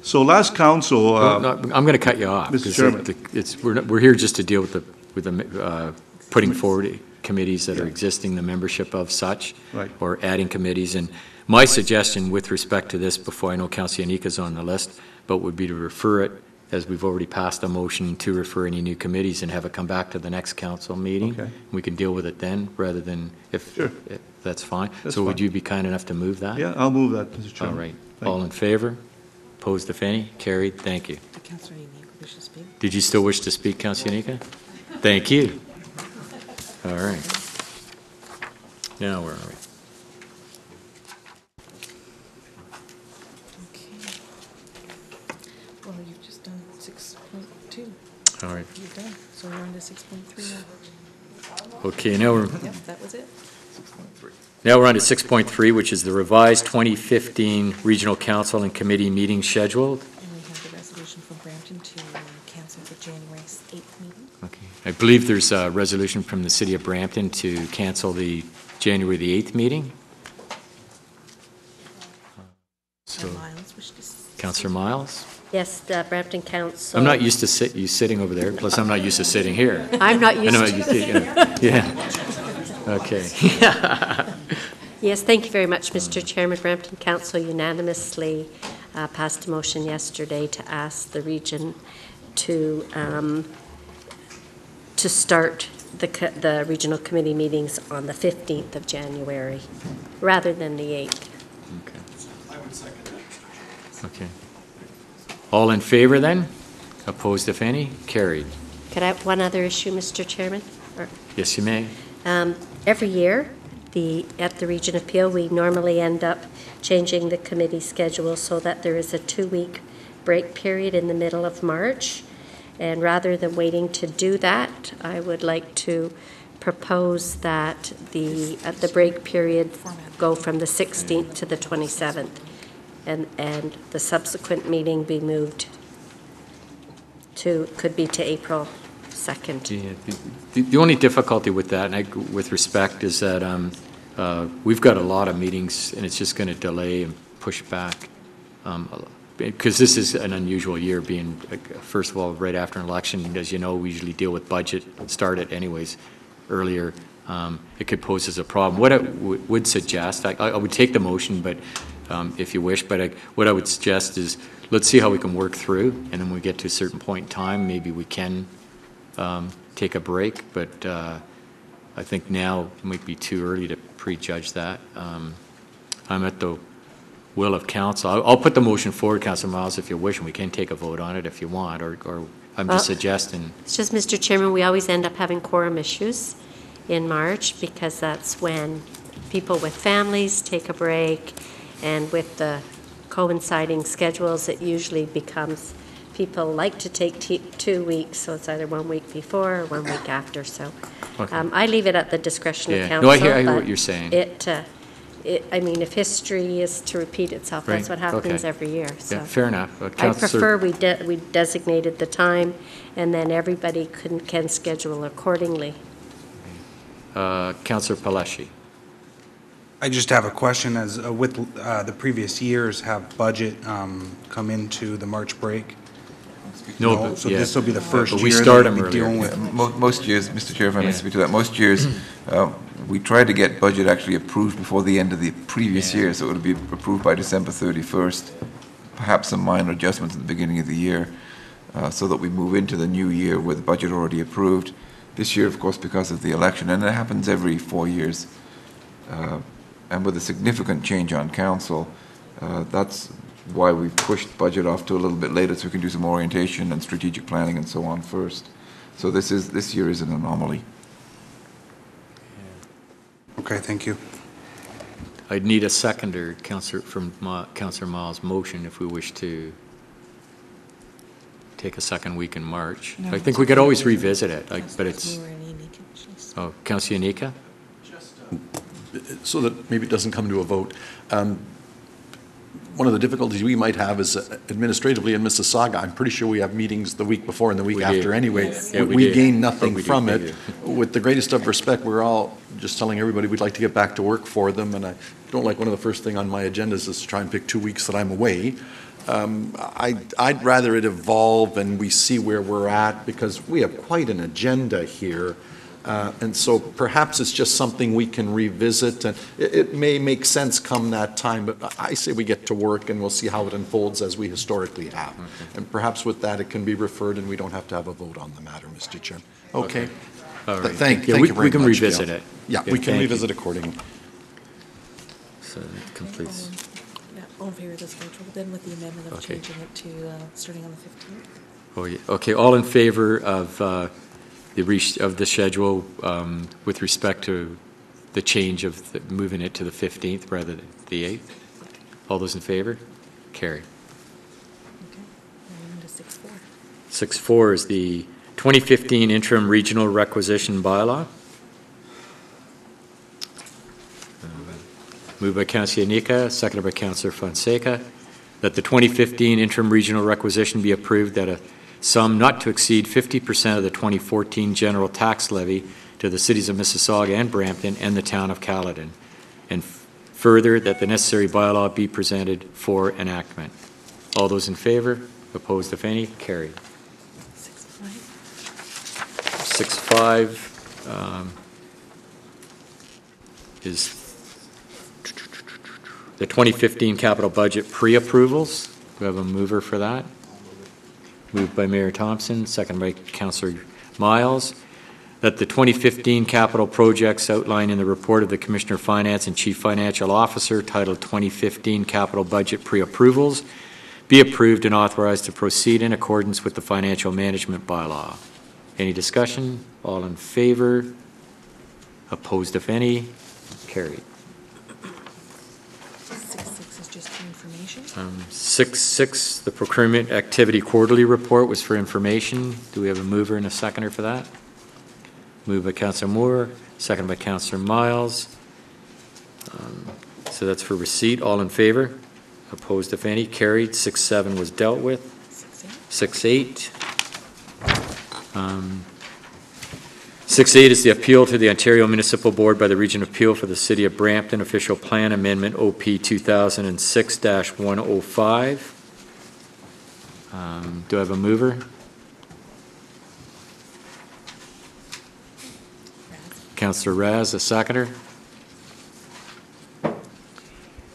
so last council. I'm going to cut you off, Mr. Chairman. We're here just to deal with the putting forward committees that are existing, the membership of such, or adding committees. And my suggestion with respect to this, before I know Councillor Yanika's on the list, but would be to refer it, as we've already passed a motion to refer any new committees and have it come back to the next council meeting. Okay. We can deal with it then, rather than if that's fine. That's so would fine. you be kind enough to move that? Yeah, I'll move that, Mr. Chairman. All right. Thank All you. in favor? Opposed, if any? Carried. Thank you. Did Councillor Yanika wish to speak? Did you still wish to speak, Councillor Yanika? Thank you. All right. Now where are we? Well, you've just done 6.2. All right. You've done, so we're on to 6.3 now. Okay, now we're Yep, that was it. Now we're on to 6.3, which is the revised 2015 Regional Council and Committee meeting schedule. And we have the resolution from Brampton to cancel the January 8th meeting. Okay. I believe there's a resolution from the City of Brampton to cancel the January the 8th meeting. So, Councillor Miles? Yes, the Brampton Council. I'm not used to you sitting over there, plus I'm not used to sitting here. I'm not used to Yeah. Okay. Yes, thank you very much, Mr. Chairman. Brampton Council unanimously passed a motion yesterday to ask the region to start the regional committee meetings on the 15th of January, rather than the 8th. Okay. I would second that. Okay. All in favor then? Opposed, if any? Carried. Could I have one other issue, Mr. Chairman? Yes, you may. Every year, at the Region of Peel, we normally end up changing the committee schedule so that there is a 2-week break period in the middle of March. And rather than waiting to do that, I would like to propose that the break period go from the 16th to the 27th, and the subsequent meeting be moved could be to April 2nd. Yeah, the only difficulty with that, and with respect, is that we've got a lot of meetings, and it's just going to delay and push back. Because this is an unusual year, being, first of all, right after an election. As you know, we usually deal with budget, start it anyways earlier. It could pose as a problem. What I would suggest, I would take the motion, but if you wish, but what I would suggest is let's see how we can work through, and then when we get to a certain point in time, maybe we can take a break, but I think now it might be too early to prejudge that. I'm at the will of council. I'll put the motion forward, Councillor Miles, if you wish, and we can take a vote on it if you want, or I'm just suggesting. It's just, Mr. Chairman, we always end up having quorum issues in March, because that's when people with families take a break, and with the coinciding schedules, it usually becomes people like to take 2 weeks, so it's either 1 week before or 1 week after. So Okay. I leave it at the discretion of council. No, I hear what you're saying. I mean, if history is to repeat itself, Right. that's what happens Okay. every year. So Yeah, fair enough. I prefer we designated the time, and then everybody can schedule accordingly. Councillor Palashi. I just have a question, as with the previous years, have budget come into the March break? No, So yeah. this will be the first But year we that start we'll them be dealing earlier. with. Most years, Mr. Chair, if I may Yeah. speak to that, most years, we try to get budget actually approved before the end of the previous year, so it would be approved by December 31st, perhaps some minor adjustments at the beginning of the year, so that we move into the new year with the budget already approved. This year, of course, because of the election, and it happens every 4 years, and with a significant change on council, that's why we pushed budget off to a little bit later, so we can do some orientation and strategic planning and so on first. So this year is an anomaly. Okay, thank you. I'd need a seconder, Councillor Miles' motion if we wish to take a second week in March. No, I think we could always revisit it, but it's... Moore and Yanika. Oh, Councillor Yanika? So that maybe it doesn't come to a vote. One of the difficulties we might have is administratively in Mississauga, I'm pretty sure we have meetings the week before and the week We after do. anyway. Yes. Yeah, we We do. gain nothing We do, from we it. With the greatest of respect, we're all just telling everybody we'd like to get back to work for them, and I don't like one of the first thing on my agendas is to try and pick 2 weeks that I'm away. I'd rather it evolve and we see where we're at, because we have quite an agenda here. And so perhaps it's just something we can revisit, and it may make sense come that time, but I say we get to work and we'll see how it unfolds as we historically have. Okay. And perhaps with that, it can be referred and we don't have to have a vote on the matter, Mr. Chair. Okay. All right. Thank Yeah, you we very can much, revisit Gail. it. Yeah, Okay, we can thank you. revisit accordingly. So that completes. All in favor of the schedule, then with the amendment of Okay. changing it to starting on the 15th? Oh, yeah. Okay, all in favor of the schedule with respect to the change of moving it to the 15th rather than the 8th? All those in favor? Carried. Okay, and to 6-4. 6.4 is the 2015 interim regional requisition bylaw. Moved by Councillor Yanika, seconded by Councillor Fonseca, that the 2015 interim regional requisition be approved at a sum not to exceed 50% of the 2014 general tax levy to the cities of Mississauga and Brampton and the town of Caledon, and further, that the necessary bylaw be presented for enactment. All those in favor? Opposed, if any? Carried. 6.5 is the 2015 capital budget pre-approvals. Do we have a mover for that? Moved by Mayor Thompson, seconded by Councillor Miles, that the 2015 capital projects outlined in the report of the Commissioner of Finance and Chief Financial Officer titled 2015 Capital Budget Pre-Approvals be approved and authorized to proceed in accordance with the Financial Management Bylaw. Any discussion? All in favor? Opposed, if any? Carried. 6-6 is just for information. 6.6, the procurement activity quarterly report was for information. Do we have a mover and a seconder for that? Moved by Councillor Moore, seconded by Councillor Miles. So that's for receipt. All in favor? Opposed, if any? Carried. 6.7 was dealt with. 6.8. 6.8 is the appeal to the Ontario Municipal Board by the Region of Peel for the City of Brampton Official Plan Amendment OP 2006-105. Do I have a mover? Councillor Raz, a seconder.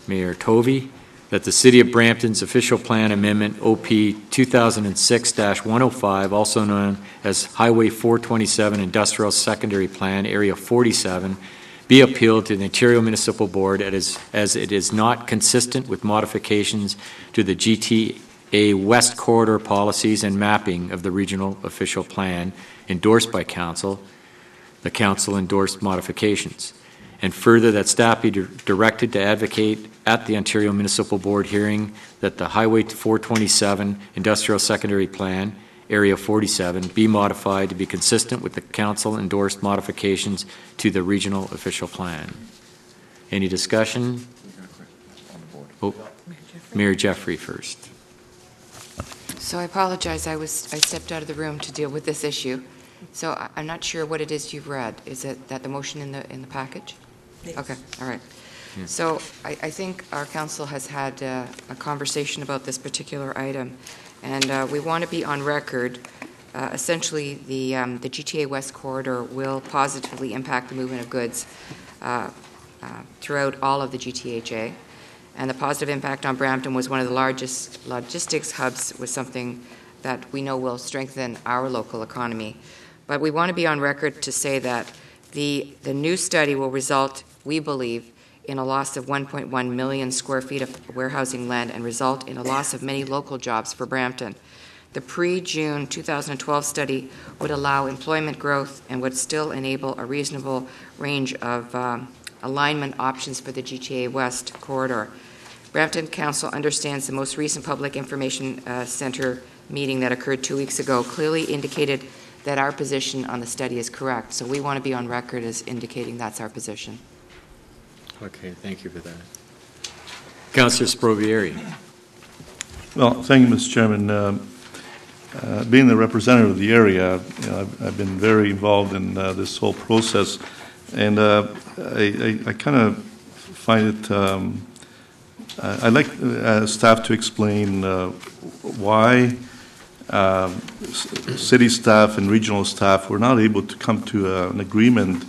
Mayor Tovey, that the City of Brampton's Official Plan Amendment OP 2006-105, also known as Highway 427 Industrial Secondary Plan, Area 47, be appealed to the Ontario Municipal Board as it is not consistent with modifications to the GTA West Corridor policies and mapping of the Regional Official Plan endorsed by Council. The Council endorsed modifications. And further, that staff be directed to advocate at the Ontario Municipal Board hearing that the Highway 427 Industrial Secondary Plan, Area 47, be modified to be consistent with the Council-endorsed modifications to the Regional Official Plan. Any discussion? Oh, Mayor Jeffrey first. So I apologize, I stepped out of the room to deal with this issue. So I'm not sure what it is you've read. Is it that the motion in the package? Yes. Okay, all right. Yeah. So I think our council has had a conversation about this particular item, And we want to be on record. Essentially, the GTA West corridor will positively impact the movement of goods throughout all of the GTHA. And the positive impact on Brampton was one of the largest logistics hubs, was something that we know will strengthen our local economy. But we want to be on record to say that the new study will result, we believe, in a loss of 1.1 million square feet of warehousing land and result in a loss of many local jobs for Brampton. The pre-June 2012 study would allow employment growth and would still enable a reasonable range of alignment options for the GTA West corridor. Brampton Council understands the most recent Public Information Center meeting that occurred 2 weeks ago clearly indicated that our position on the study is correct. So we want to be on record as indicating that's our position. Okay, thank you for that. Councillor Sprovieri. Well, thank you, Mr. Chairman. Being the representative of the area, I've been very involved in this whole process, and I kind of find it, I'd like staff to explain why city staff and regional staff were not able to come to an agreement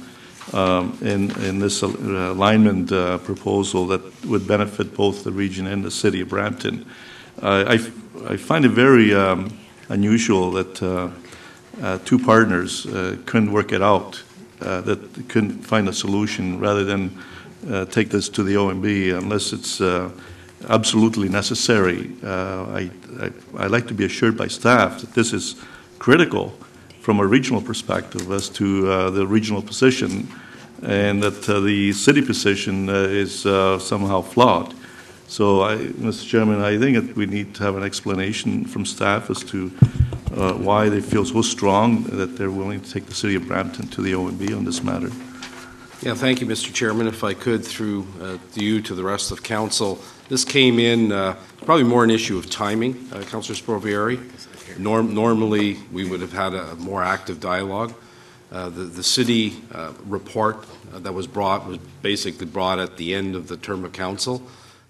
in this alignment proposal that would benefit both the region and the city of Brampton. I find it very unusual that two partners couldn't work it out, that couldn't find a solution rather than take this to the OMB unless it's absolutely necessary. I'd like to be assured by staff that this is critical from a regional perspective as to the regional position, and that the city position is somehow flawed. So, Mr. Chairman, I think that we need to have an explanation from staff as to why they feel so strong that they're willing to take the city of Brampton to the OMB on this matter. Yeah, thank you, Mr. Chairman. If I could, through you to the rest of council, this came in probably more an issue of timing, Councillor Sprovieri. Normally, we would have had a more active dialogue. The city report that was brought was basically brought at the end of the term of council,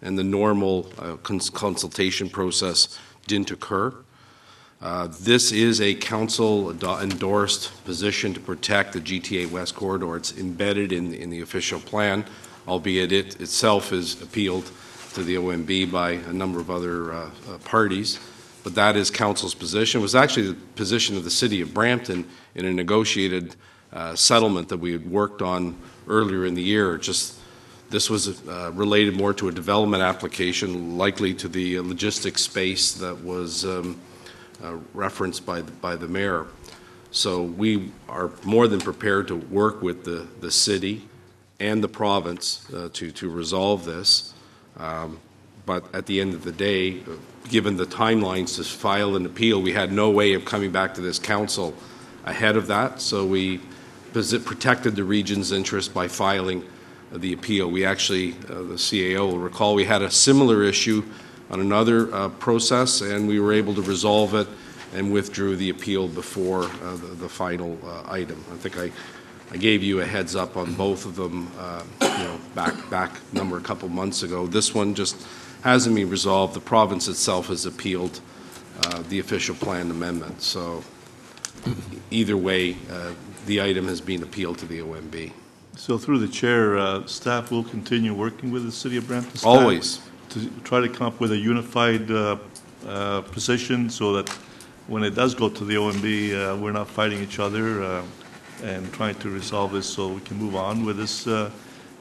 and the normal consultation process didn't occur. This is a council-endorsed position to protect the GTA West corridor. It's embedded in the official plan, albeit it itself is appealed to the OMB by a number of other parties. But that is council's position. It was actually the position of the city of Brampton in a negotiated settlement that we had worked on earlier in the year. This was related more to a development application, likely to the logistics space that was referenced by the mayor. So we are more than prepared to work with the city and the province to resolve this. But at the end of the day, given the timelines to file an appeal, we had no way of coming back to this council ahead of that. So we protected the region's interest by filing the appeal. We actually, the CAO will recall, we had a similar issue on another process, and we were able to resolve it and withdrew the appeal before the final item. I think I gave you a heads up on both of them, back a couple months ago. This one just hasn't been resolved. The province itself has appealed the official plan amendment. So either way, the item has been appealed to the OMB. So through the chair, staff will continue working with the city of Brampton staff always to try to come up with a unified position so that when it does go to the OMB, we're not fighting each other and trying to resolve this so we can move on with this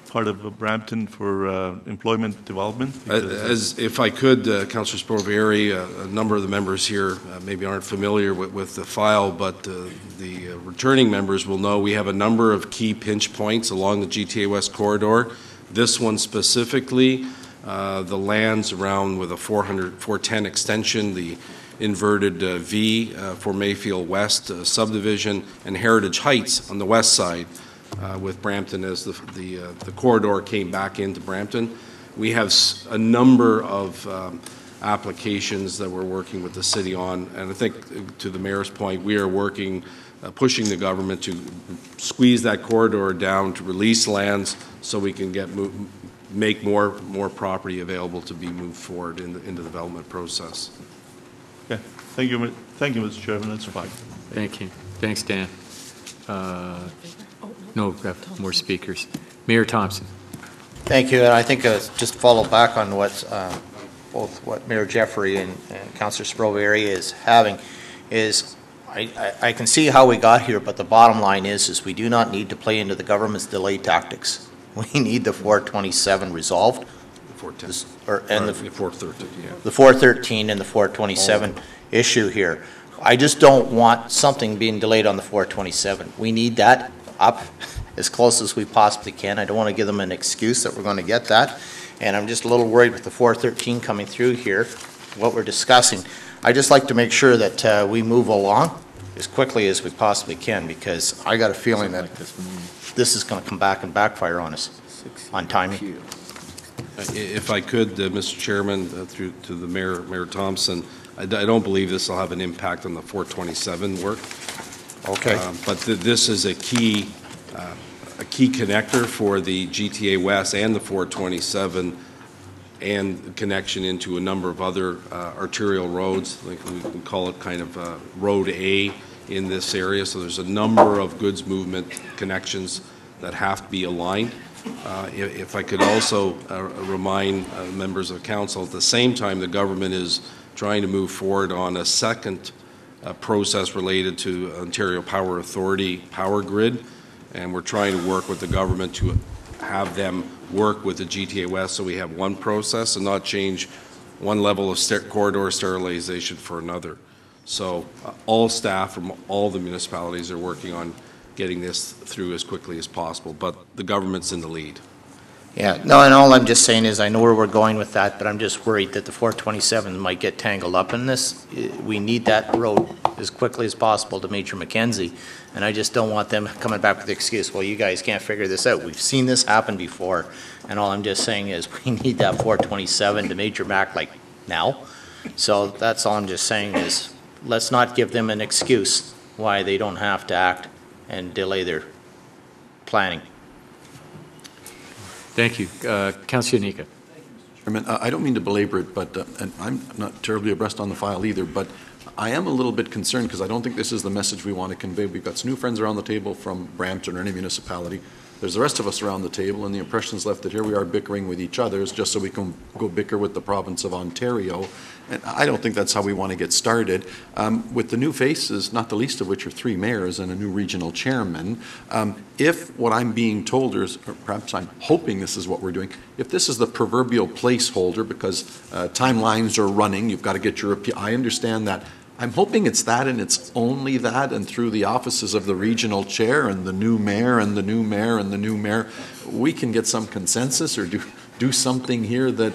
part of Brampton for employment development. As if I could, Councillor Sprovieri, a number of the members here maybe aren't familiar with the file, but the returning members will know we have a number of key pinch points along the GTA West corridor. This one specifically, the lands around with a 410 extension, the inverted V for Mayfield West subdivision, and Heritage Heights on the west side. With Brampton as the corridor came back into Brampton. We have a number of applications that we're working with the city on, and I think to the mayor's point, we are working, pushing the government to squeeze that corridor down to release lands so we can make more property available to be moved forward in the development process. Okay. Thank you, Mr. Chairman, that's fine. Thank you. Thanks, Dan. No, we have more speakers. Mayor Thompson. Thank you, and I think just to follow back on both what Mayor Jeffrey and Councillor Sprovieri is having, is I can see how we got here, but the bottom line is we do not need to play into the government's delay tactics. We need the 427 resolved. The 413, yeah. The 413 and the 427 issue here. I just don't want something being delayed on the 427. We need that up as close as we possibly can. I don't want to give them an excuse that we're going to get that. And I'm just a little worried with the 413 coming through here, what we're discussing. I just like to make sure that we move along as quickly as we possibly can, because I got a feeling that this is going to come back and backfire on us on timing. If I could, Mr. Chairman, through to the Mayor Thompson, I don't believe this will have an impact on the 427 work. Okay. But this is a key connector for the GTA West and the 427, and connection into a number of other arterial roads, like we can call it kind of Road A in this area. So there's a number of goods movement connections that have to be aligned. If I could also remind members of council, at the same time the government is trying to move forward on a second process related to Ontario Power Authority power grid, and we're trying to work with the government to have them work with the GTA West so we have one process and not change one level of corridor sterilization for another. So all staff from all the municipalities are working on getting this through as quickly as possible, but the government's in the lead. Yeah, no, and all I'm just saying is I know where we're going with that, but I'm just worried that the 427 might get tangled up in this. We need that road as quickly as possible to Major Mackenzie, and I just don't want them coming back with the excuse, well, you guys can't figure this out. We've seen this happen before, and all I'm just saying is we need that 427 to Major Mac like now. So that's all I'm just saying is let's not give them an excuse why they don't have to act and delay their planning. Thank you. Councillor Unica. Chairman, I don't mean to belabor it, but and I'm not terribly abreast on the file either, but I am a little bit concerned because I don't think this is the message we want to convey. We've got some new friends around the table from Brampton or any municipality. There's the rest of us around the table, and the impression is left that here we are bickering with each other just so we can go bicker with the province of Ontario. And I don't think that's how we want to get started. With the new faces, not the least of which are 3 mayors and a new regional chairman, if what I'm being told is, or perhaps I'm hoping this is what we're doing, if this is the proverbial placeholder because timelines are running, you've got to get your appeal, I understand that. I'm hoping it's that and it's only that, and through the offices of the regional chair and the new mayor and the new mayor and the new mayor, we can get some consensus or do something here that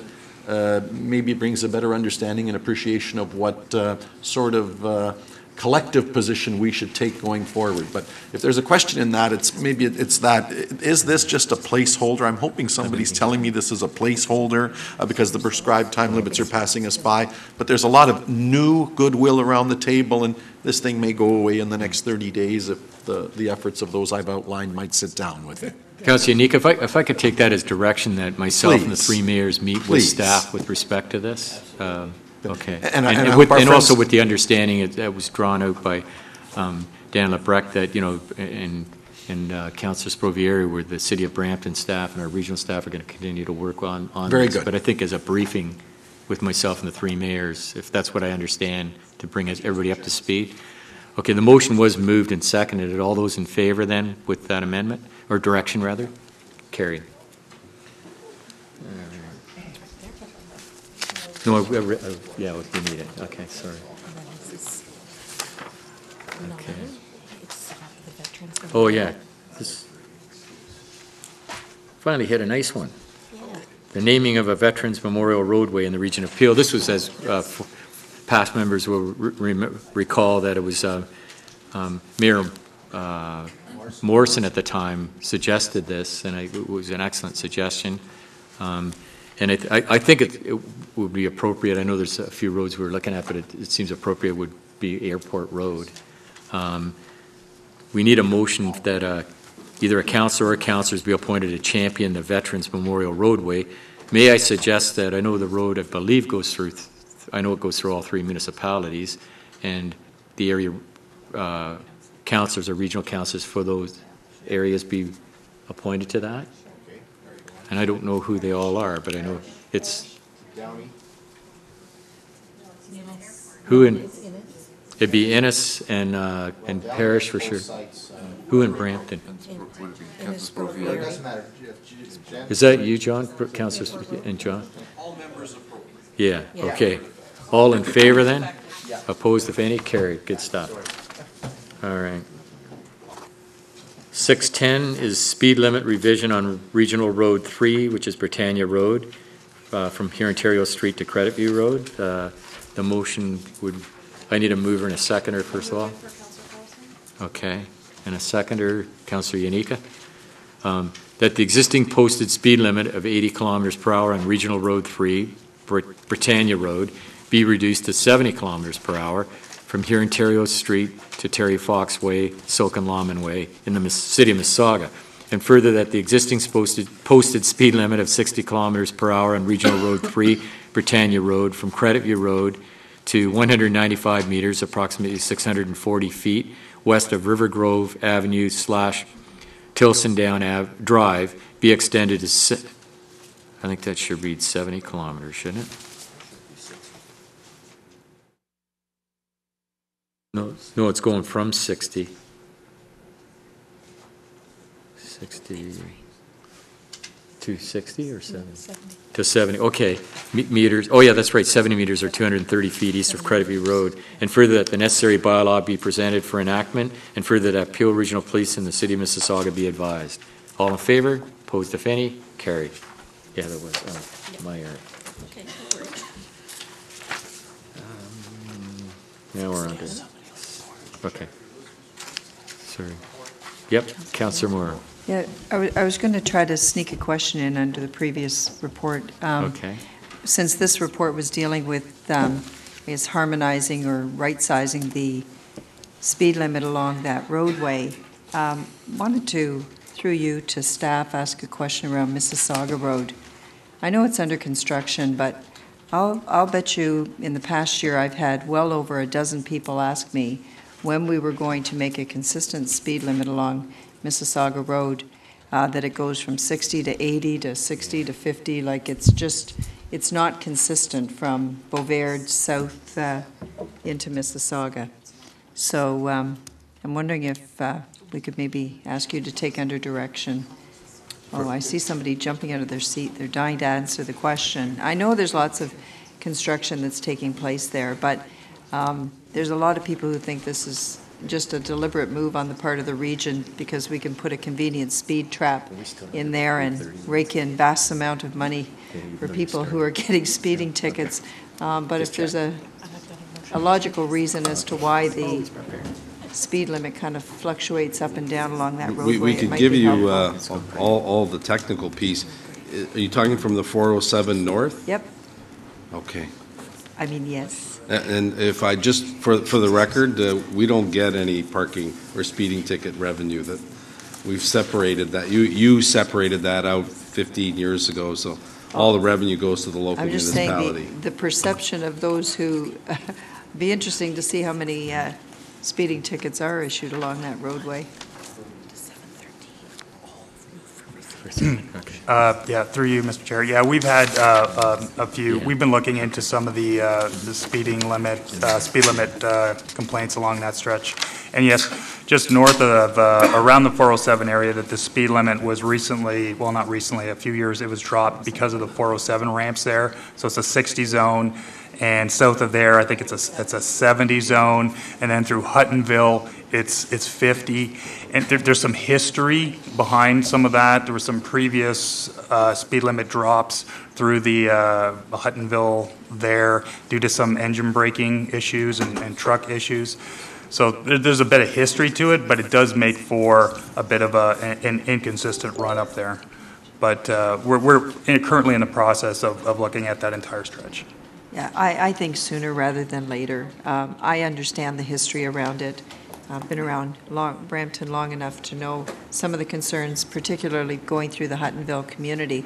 maybe brings a better understanding and appreciation of what sort of collective position we should take going forward. But if there's a question in that, it's that, is this just a placeholder? I'm hoping somebody's telling me this is a placeholder because the prescribed time limits are passing us by, but there's a lot of new goodwill around the table, and this thing may go away in the next 30 days if the efforts of those I've outlined might sit down with it. Councillor Unica, if I could take that as direction that myself and the 3 mayors meet with staff with respect to this. Okay. And also with the understanding that was drawn out by Dan Lebrecht that, you know, and Councillor Sprovieri, where the City of Brampton staff and our regional staff are going to continue to work on Very this. good. But I think as a briefing with myself and the 3 mayors, if that's what I understand, to bring everybody up to speed. Okay, the motion was moved and seconded. All those in favor then with that amendment, or direction rather? Carried. No, yeah, we need it. Okay, sorry. Okay. Oh, yeah. This finally hit a nice one. The naming of a Veterans Memorial Roadway in the region of Peel. This was, as past members will recall, that it was Mayor Morrison at the time suggested this, and it was an excellent suggestion. And I think it would be appropriate. I know there's a few roads we're looking at, but it seems appropriate would be Airport Road. We need a motion that either a councillor or councillors be appointed to champion the Veterans Memorial Roadway. May I suggest that I know the road, I believe, goes through I know it goes through all 3 municipalities, and the area councillors or regional councillors for those areas be appointed to that. And I don't know who they all are, but I know it's who in. It'd be Innes and Parish for sure. Who in Brampton? Is that you, John? Councillor and John? All members approve. Yeah, okay. All in favor then? Opposed if any? Carried. Good stuff. All right. 610 is speed limit revision on Regional Road 3, which is Britannia Road, from here Ontario Street to Credit View Road. The motion would, I need a mover and a seconder first of all. Okay, and a seconder, Councillor Yanika. That the existing posted speed limit of 80 kilometers per hour on Regional Road 3, Britannia Road, be reduced to 70 kilometers per hour from here Ontario Street to Terry Fox Way, Silken Lawman Way in the city of Mississauga. And further, that the existing posted speed limit of 60 kilometers per hour on Regional Road 3, Britannia Road, from Credit View Road to 195 meters, approximately 640 feet, west of River Grove Avenue / Tilson Down Drive, be extended to, I think that should read 70 kilometers, shouldn't it? No, it's going from 60. 60 to 60 or 70? To 70, okay. Meters, oh yeah, that's right, 70 meters or 230 feet east of Credit View Road. And further, that the necessary bylaw be presented for enactment, and further, that Peel Regional Police in the city of Mississauga be advised. All in favor? Opposed if any? Carried. Yeah, that was my error. Okay. Now we're on to, okay. Sorry. Yep, Councillor Moore. Yeah, I was going to try to sneak a question in under the previous report. Okay. Since this report was dealing with, is harmonizing or right-sizing the speed limit along that roadway, wanted to, through you to staff, ask a question around Mississauga Road. I know it's under construction, but I'll bet you in the past year I've had well over a dozen people ask me when we were going to make a consistent speed limit along Mississauga Road, that it goes from 60 to 80 to 60 to 50, like it's not consistent from Beauvais south into Mississauga. So I'm wondering if we could maybe ask you to take under direction. Oh, I see somebody jumping out of their seat. They're dying to answer the question. I know there's lots of construction that's taking place there, but there's a lot of people who think this is just a deliberate move on the part of the region because we can put a convenient speed trap in there and rake in vast amount of money for people who are getting speeding tickets. But if there's a logical reason as to why the speed limit kind of fluctuates up and down along that roadway, we could give you all the technical piece. Are you talking from the 407 north? Yep. Okay. I mean, yes. And if I just, for the record, we don't get any parking or speeding ticket revenue. That we've separated that. You separated that out 15 years ago, so all the revenue goes to the local municipality. I'm just saying the perception of those who, be interesting to see how many speeding tickets are issued along that roadway. Yeah, through you, Mr. Chair. Yeah, we've had a few. We've been looking into some of the speed limit complaints along that stretch. And yes, just north of around the 407 area, that the speed limit was recently, well, not recently, a few years, it was dropped because of the 407 ramps there. So it's a 60 zone. And south of there, I think it's a 70 zone, and then through Huttonville, it's 50. And there's some history behind some of that. There were some previous speed limit drops through the Huttonville there due to some engine braking issues and truck issues. So there's a bit of history to it, but it does make for a bit of an inconsistent run up there. But we're currently in the process of looking at that entire stretch. Yeah, I think sooner rather than later. I understand the history around it. I've been around Brampton long enough to know some of the concerns, particularly going through the Huttonville community.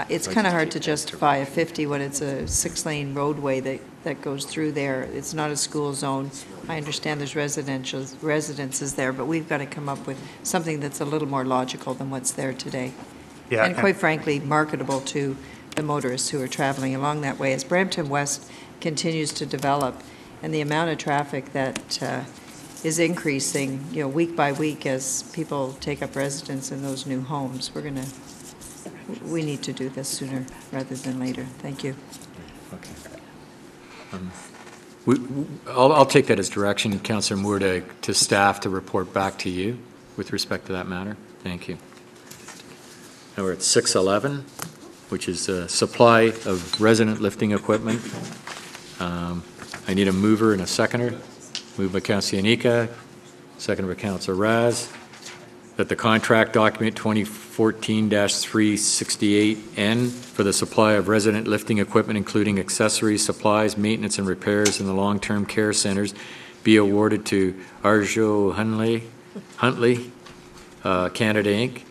It's kind of hard to justify a 50 when it's a 6-lane roadway that that goes through there. It's not a school zone. I understand there's residences there, but we've got to come up with something that's a little more logical than what's there today. Yeah, And quite frankly, marketable to the motorists who are traveling along that way. As Brampton West continues to develop, and the amount of traffic that is increasing, week by week as people take up residence in those new homes, we need to do this sooner rather than later. Thank you. I'll take that as direction, Councillor Moore, to staff to report back to you with respect to that matter. Thank you. Now we're at 611, which is supply of resident lifting equipment. I need a mover and a seconder. Moved by Councillor Janica, seconded by Councillor Raz, that the contract document 2014-368N for the supply of resident lifting equipment, including accessories, supplies, maintenance, and repairs in the long-term care centers, be awarded to Arjo Huntley, Canada Inc.,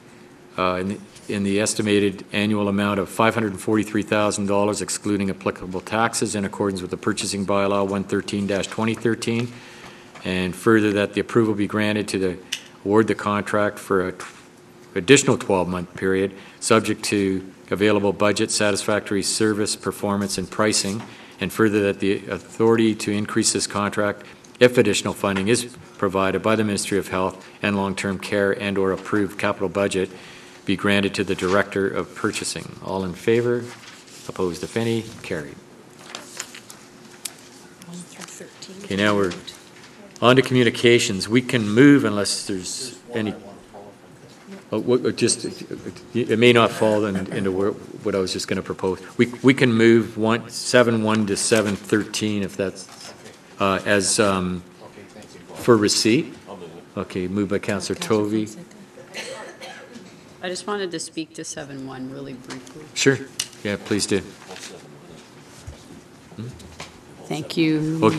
in the estimated annual amount of $543,000, excluding applicable taxes, in accordance with the purchasing bylaw 113-2013, and further that the approval be granted to award the contract for an additional 12-month period, subject to available budget, satisfactory service, performance, and pricing, and further that the authority to increase this contract, if additional funding is provided by the Ministry of Health and Long-Term Care and/or approved capital budget, be granted to the Director of Purchasing. All in favor? Opposed, if any? Carried. Okay, now we're on to communications. We can move unless there's any. It may not fall into what I was just going to propose. We can move 7.1 to 7.13 if that's as for receipt. Okay, moved by Councillor Tovey. I just wanted to speak to 7.1 really briefly. Sure. Yeah, please do. Thank you. Well,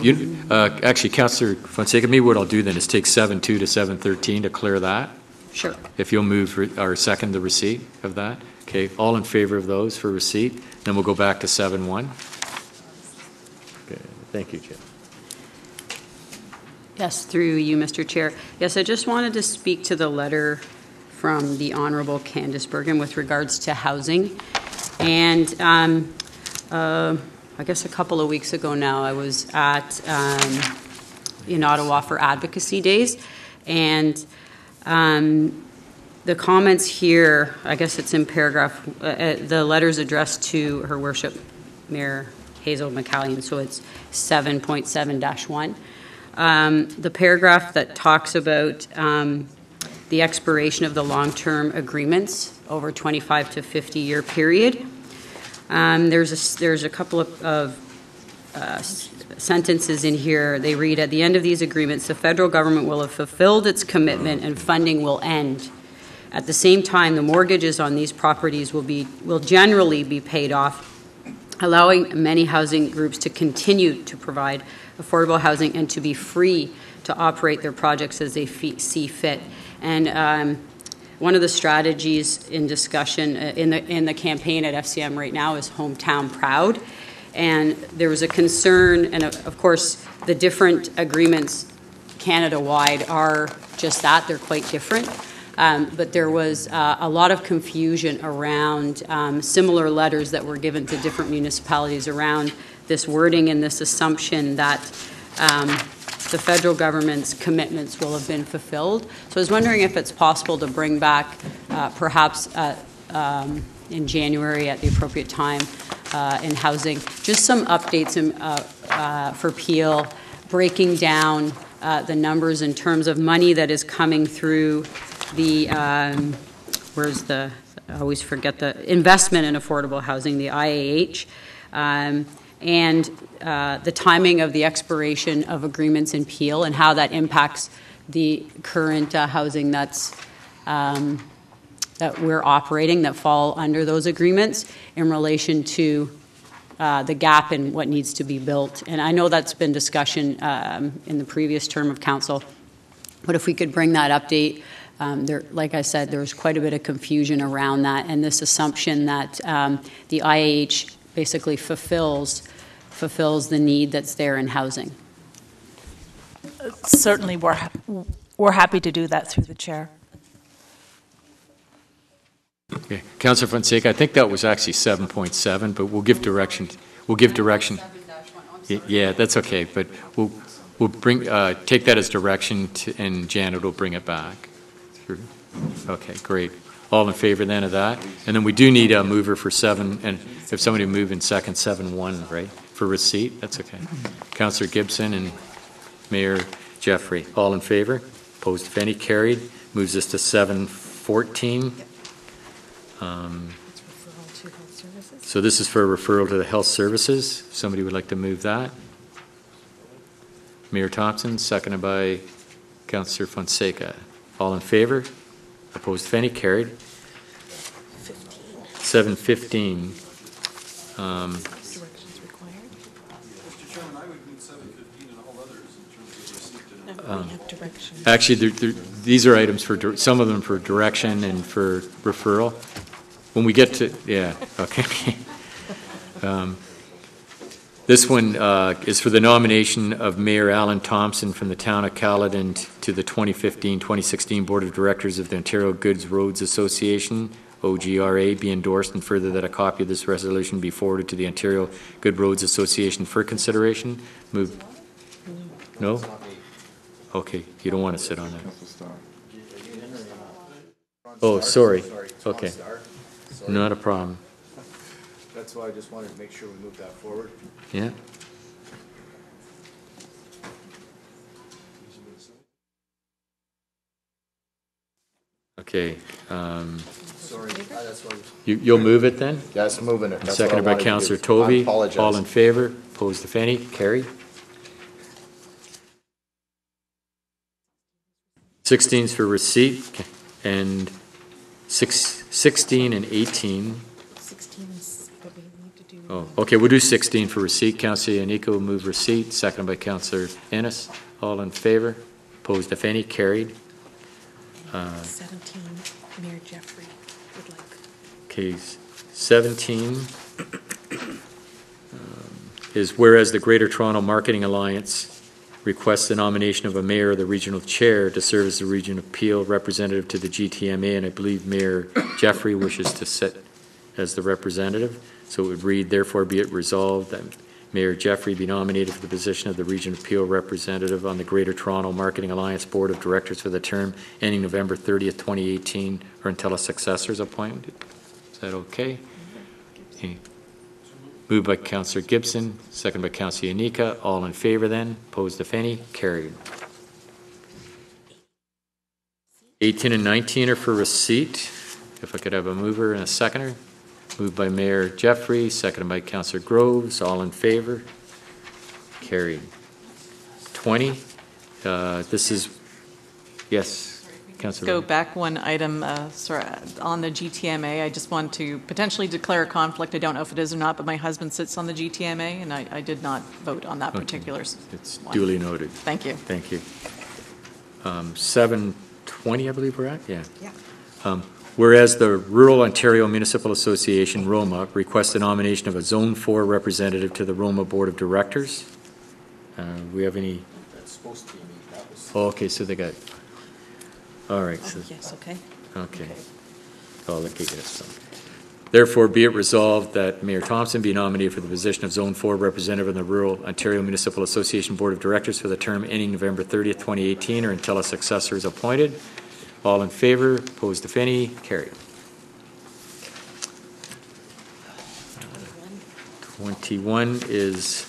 actually, Councillor Fonseca, maybe what I'll do then is take 7.2 to 7.13 to clear that. Sure. If you'll move or second the receipt of that. Okay, all in favor of those for receipt. Then we'll go back to 7.1. Okay, thank you, Chair. Yes, through you, Mr. Chair. Yes, I just wanted to speak to the letter from the Honourable Candice Bergen with regards to housing. And I guess a couple of weeks ago now, I was in Ottawa for Advocacy Days. And the comments here, I guess it's in paragraph, the letter's addressed to Her Worship Mayor Hazel McCallion, so it's 7.7-1. The paragraph that talks about the expiration of the long-term agreements over 25 to 50-year period. There's a couple of sentences in here. They read, at the end of these agreements, the federal government will have fulfilled its commitment and funding will end. At the same time, the mortgages on these properties will generally be paid off, allowing many housing groups to continue to provide affordable housing and to be free to operate their projects as they see fit. And one of the strategies in discussion in the campaign at FCM right now is Hometown Proud. And there was a concern, and of course, the different agreements Canada-wide are just that, they're quite different. But there was a lot of confusion around similar letters that were given to different municipalities around this wording and this assumption that the federal government's commitments will have been fulfilled. So I was wondering if it's possible to bring back, perhaps in January at the appropriate time in housing, just some updates for Peel, breaking down the numbers in terms of money that is coming through the, I always forget the investment in affordable housing, the IAH, and the timing of the expiration of agreements in Peel and how that impacts the current housing that we're operating that fall under those agreements in relation to the gap in what needs to be built. And I know that's been discussion in the previous term of council, but if we could bring that update, like I said, there's quite a bit of confusion around that and this assumption that the IAH basically fulfills fulfills the need that's there in housing. Certainly, we're happy to do that through the chair. Okay. Councillor Fonseca, I think that was actually 7.7, but we'll give direction. We'll give direction. Yeah, that's okay, but we'll bring take that as direction, and Janet will bring it back. Okay, great. All in favor then of that? And then we do need a mover for 7, and if somebody move in second, 7-1, right, for receipt, that's okay. Councillor Gibson and Mayor Jeffrey, all in favor? Opposed, if any, carried. Moves us to 7-14. So this is for a referral to the health services. If somebody would like to move that. Mayor Thompson, seconded by Councillor Fonseca. All in favor? Opposed, if any, carried. 7:15. Actually, these are items for, some of them for direction and for referral. When we get to, yeah, okay. This one is for the nomination of Mayor Alan Thompson from the town of Caledon to the 2015-2016 Board of Directors of the Ontario Goods Roads Association, OGRA, be endorsed, and further that a copy of this resolution be forwarded to the Ontario Good Roads Association for consideration. Move. No? Okay, you don't want to sit on that. Oh, sorry. Okay. Not a problem. That's why I just wanted to make sure we move that forward. Yeah. Okay. Sorry, that's why. You'll move it then? Yes, moving it. That's Seconded what I by wanted to Councillor do. I Tovey. apologize. All in favor? Opposed, if any? Carried. 16 is for receipt, and 16 and 18. 16 is what we need to do. Oh, okay, we'll do 16 for receipt. Councillor Yannick will move receipt, seconded by Councillor Ennis. All in favor? Opposed, if any? Carried. 17, Mayor Jeffrey would like. Okay, 17 is whereas the Greater Toronto Marketing Alliance requests the nomination of a mayor or the regional chair to serve as the region appeal representative to the GTMA, and I believe Mayor Jeffrey wishes to sit as the representative. So it would read, therefore be it resolved that Mayor Jeffrey be nominated for the position of the region appeal representative on the Greater Toronto Marketing Alliance Board of Directors for the term ending November 30th, 2018, or until a successor is appointed. Is that okay? Okay. Moved by Councillor Gibson, second by Councillor Yanika. All in favor then? Opposed, if any? Carried. 18 and 19 are for receipt. If I could have a mover and a seconder. Moved by Mayor Jeffrey, seconded by Councillor Groves. All in favor? Carried. 20. This is, yes. Go back one item, sorry, on the GTMA. I just want to potentially declare a conflict. I don't know if it is or not, but my husband sits on the GTMA, and I did not vote on that particular It's one. duly noted. Thank you. Thank you. 7:20, I believe we're at? Yeah. Whereas the Rural Ontario Municipal Association, ROMA, requests the nomination of a Zone 4 representative to the ROMA Board of Directors. We have any? That's supposed to be me. That was. Oh, okay, so they got. All right. So, Yes, okay. okay. Oh, look at this. Therefore, be it resolved that Mayor Thompson be nominated for the position of Zone 4 representative in the Rural Ontario Municipal Association Board of Directors for the term ending November 30th, 2018, or until a successor is appointed. All in favor? Opposed, if any? Carried. 21 is,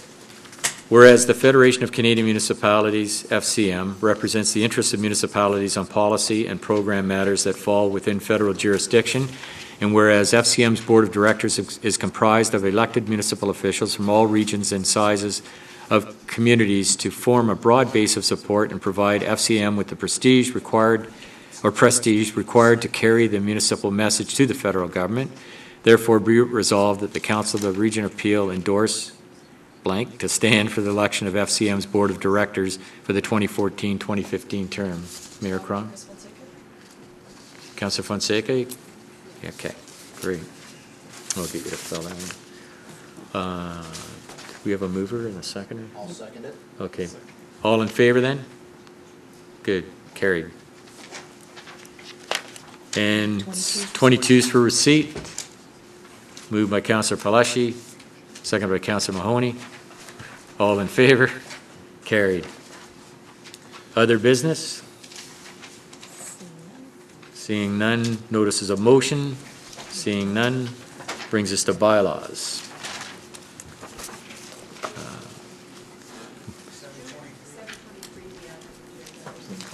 whereas the Federation of Canadian Municipalities, FCM, represents the interests of municipalities on policy and program matters that fall within federal jurisdiction, and whereas FCM's Board of Directors is comprised of elected municipal officials from all regions and sizes of communities to form a broad base of support and provide FCM with the prestige required to carry the municipal message to the federal government. Therefore, be it resolved that the Council of the Region of Peel endorse blank to stand for the election of FCM's Board of Directors for the 2014-2015 term. Mayor Cron? Councillor Fonseca? Okay, great. I'll get you to fill that in. we have a mover and a seconder? I'll second it. Okay. All in favor then? Good, carried. And 22s for receipt. Moved by Councillor Palashi, seconded by Councillor Mahoney. All in favor? Carried. Other business? Seeing none, notices of motion. Seeing none, brings us to bylaws.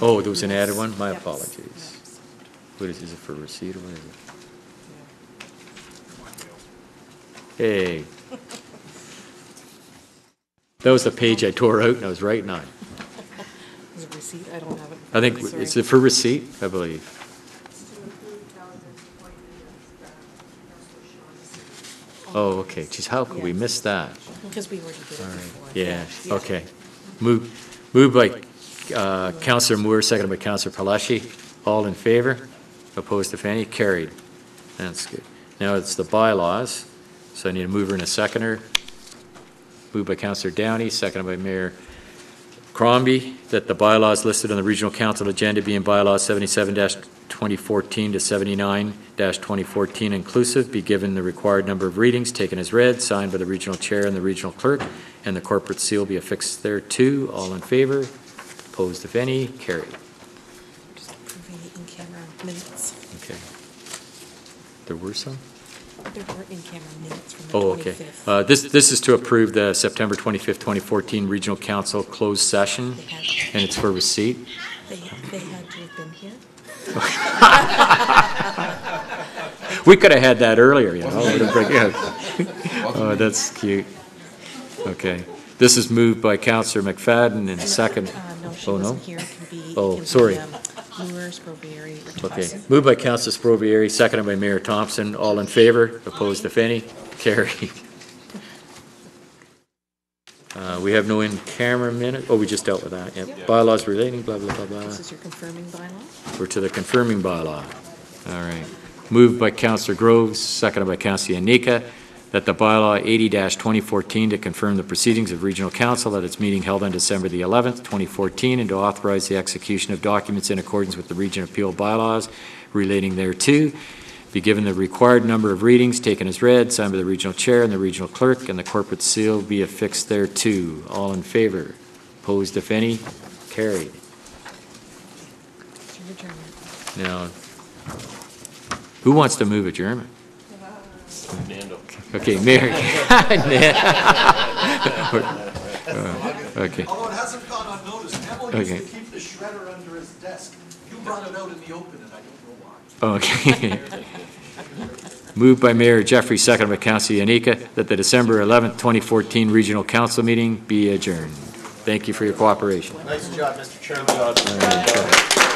Oh, there was an added one? My apologies. What is it for receipt or what is it? Hey. That was the page I tore out and I was writing on. Is it receipt? I don't have it. I think, is it for receipt, I believe? Oh, okay. Geez, how could we miss that? Because we already did it All right. before. Yeah, okay. Moved by Councillor Moore, seconded by Councillor Palashi. All in favor? Opposed, if any? Carried. That's good. Now it's the bylaws. So I need a mover and a seconder. Moved by Councillor Downey, seconded by Mayor Crombie, that the bylaws listed on the Regional Council agenda being bylaws 77-2014 to 79-2014 inclusive be given the required number of readings, taken as read, signed by the regional chair and the regional clerk, and the corporate seal be affixed thereto. All in favor? Opposed, if any? Carried. Just approving the in-camera minutes. Okay. There were some? There were in-camera minutes from the 25th. Oh, okay. This is to approve the September 25th, 2014 Regional Council closed session, and it's for receipt. They had to have been here. We could have had that earlier, you know. Oh, that's cute. Okay. This is moved by Councillor McFadden and second. No, she Oh, no? wasn't here. It can be. Oh, sorry. Moore, Sprovieri, or Okay. Thompson. Moved by Councillor Sprovieri, seconded by Mayor Thompson. All in favor? Opposed, if any? Carried. We have no in-camera minute. Oh, we just dealt with that. Yep. Yep. Bylaws relating, blah, blah, blah, blah. This is your confirming bylaw. We're to the confirming bylaw. All right. Moved by Councillor Groves, seconded by Councillor Yanika, that the bylaw 80-2014 to confirm the proceedings of Regional Council at its meeting held on December the 11th, 2014, and to authorize the execution of documents in accordance with the Region Appeal bylaws relating thereto, be given the required number of readings, taken as read, signed by the regional chair and the regional clerk, and the corporate seal be affixed thereto. All in favor? Opposed, if any? Carried. Now, who wants to move adjournment? Okay, Mayor. Okay. Although it hasn't gone unnoticed, Emily Okay. used to keep the shredder under his desk. You brought it out in the open, and I don't know why. Okay. Moved by Mayor Jeffrey, seconded by Councillor Yanika, that the December 11th, 2014 Regional Council meeting be adjourned. Thank you for your cooperation. Nice job, Mr. Chairman.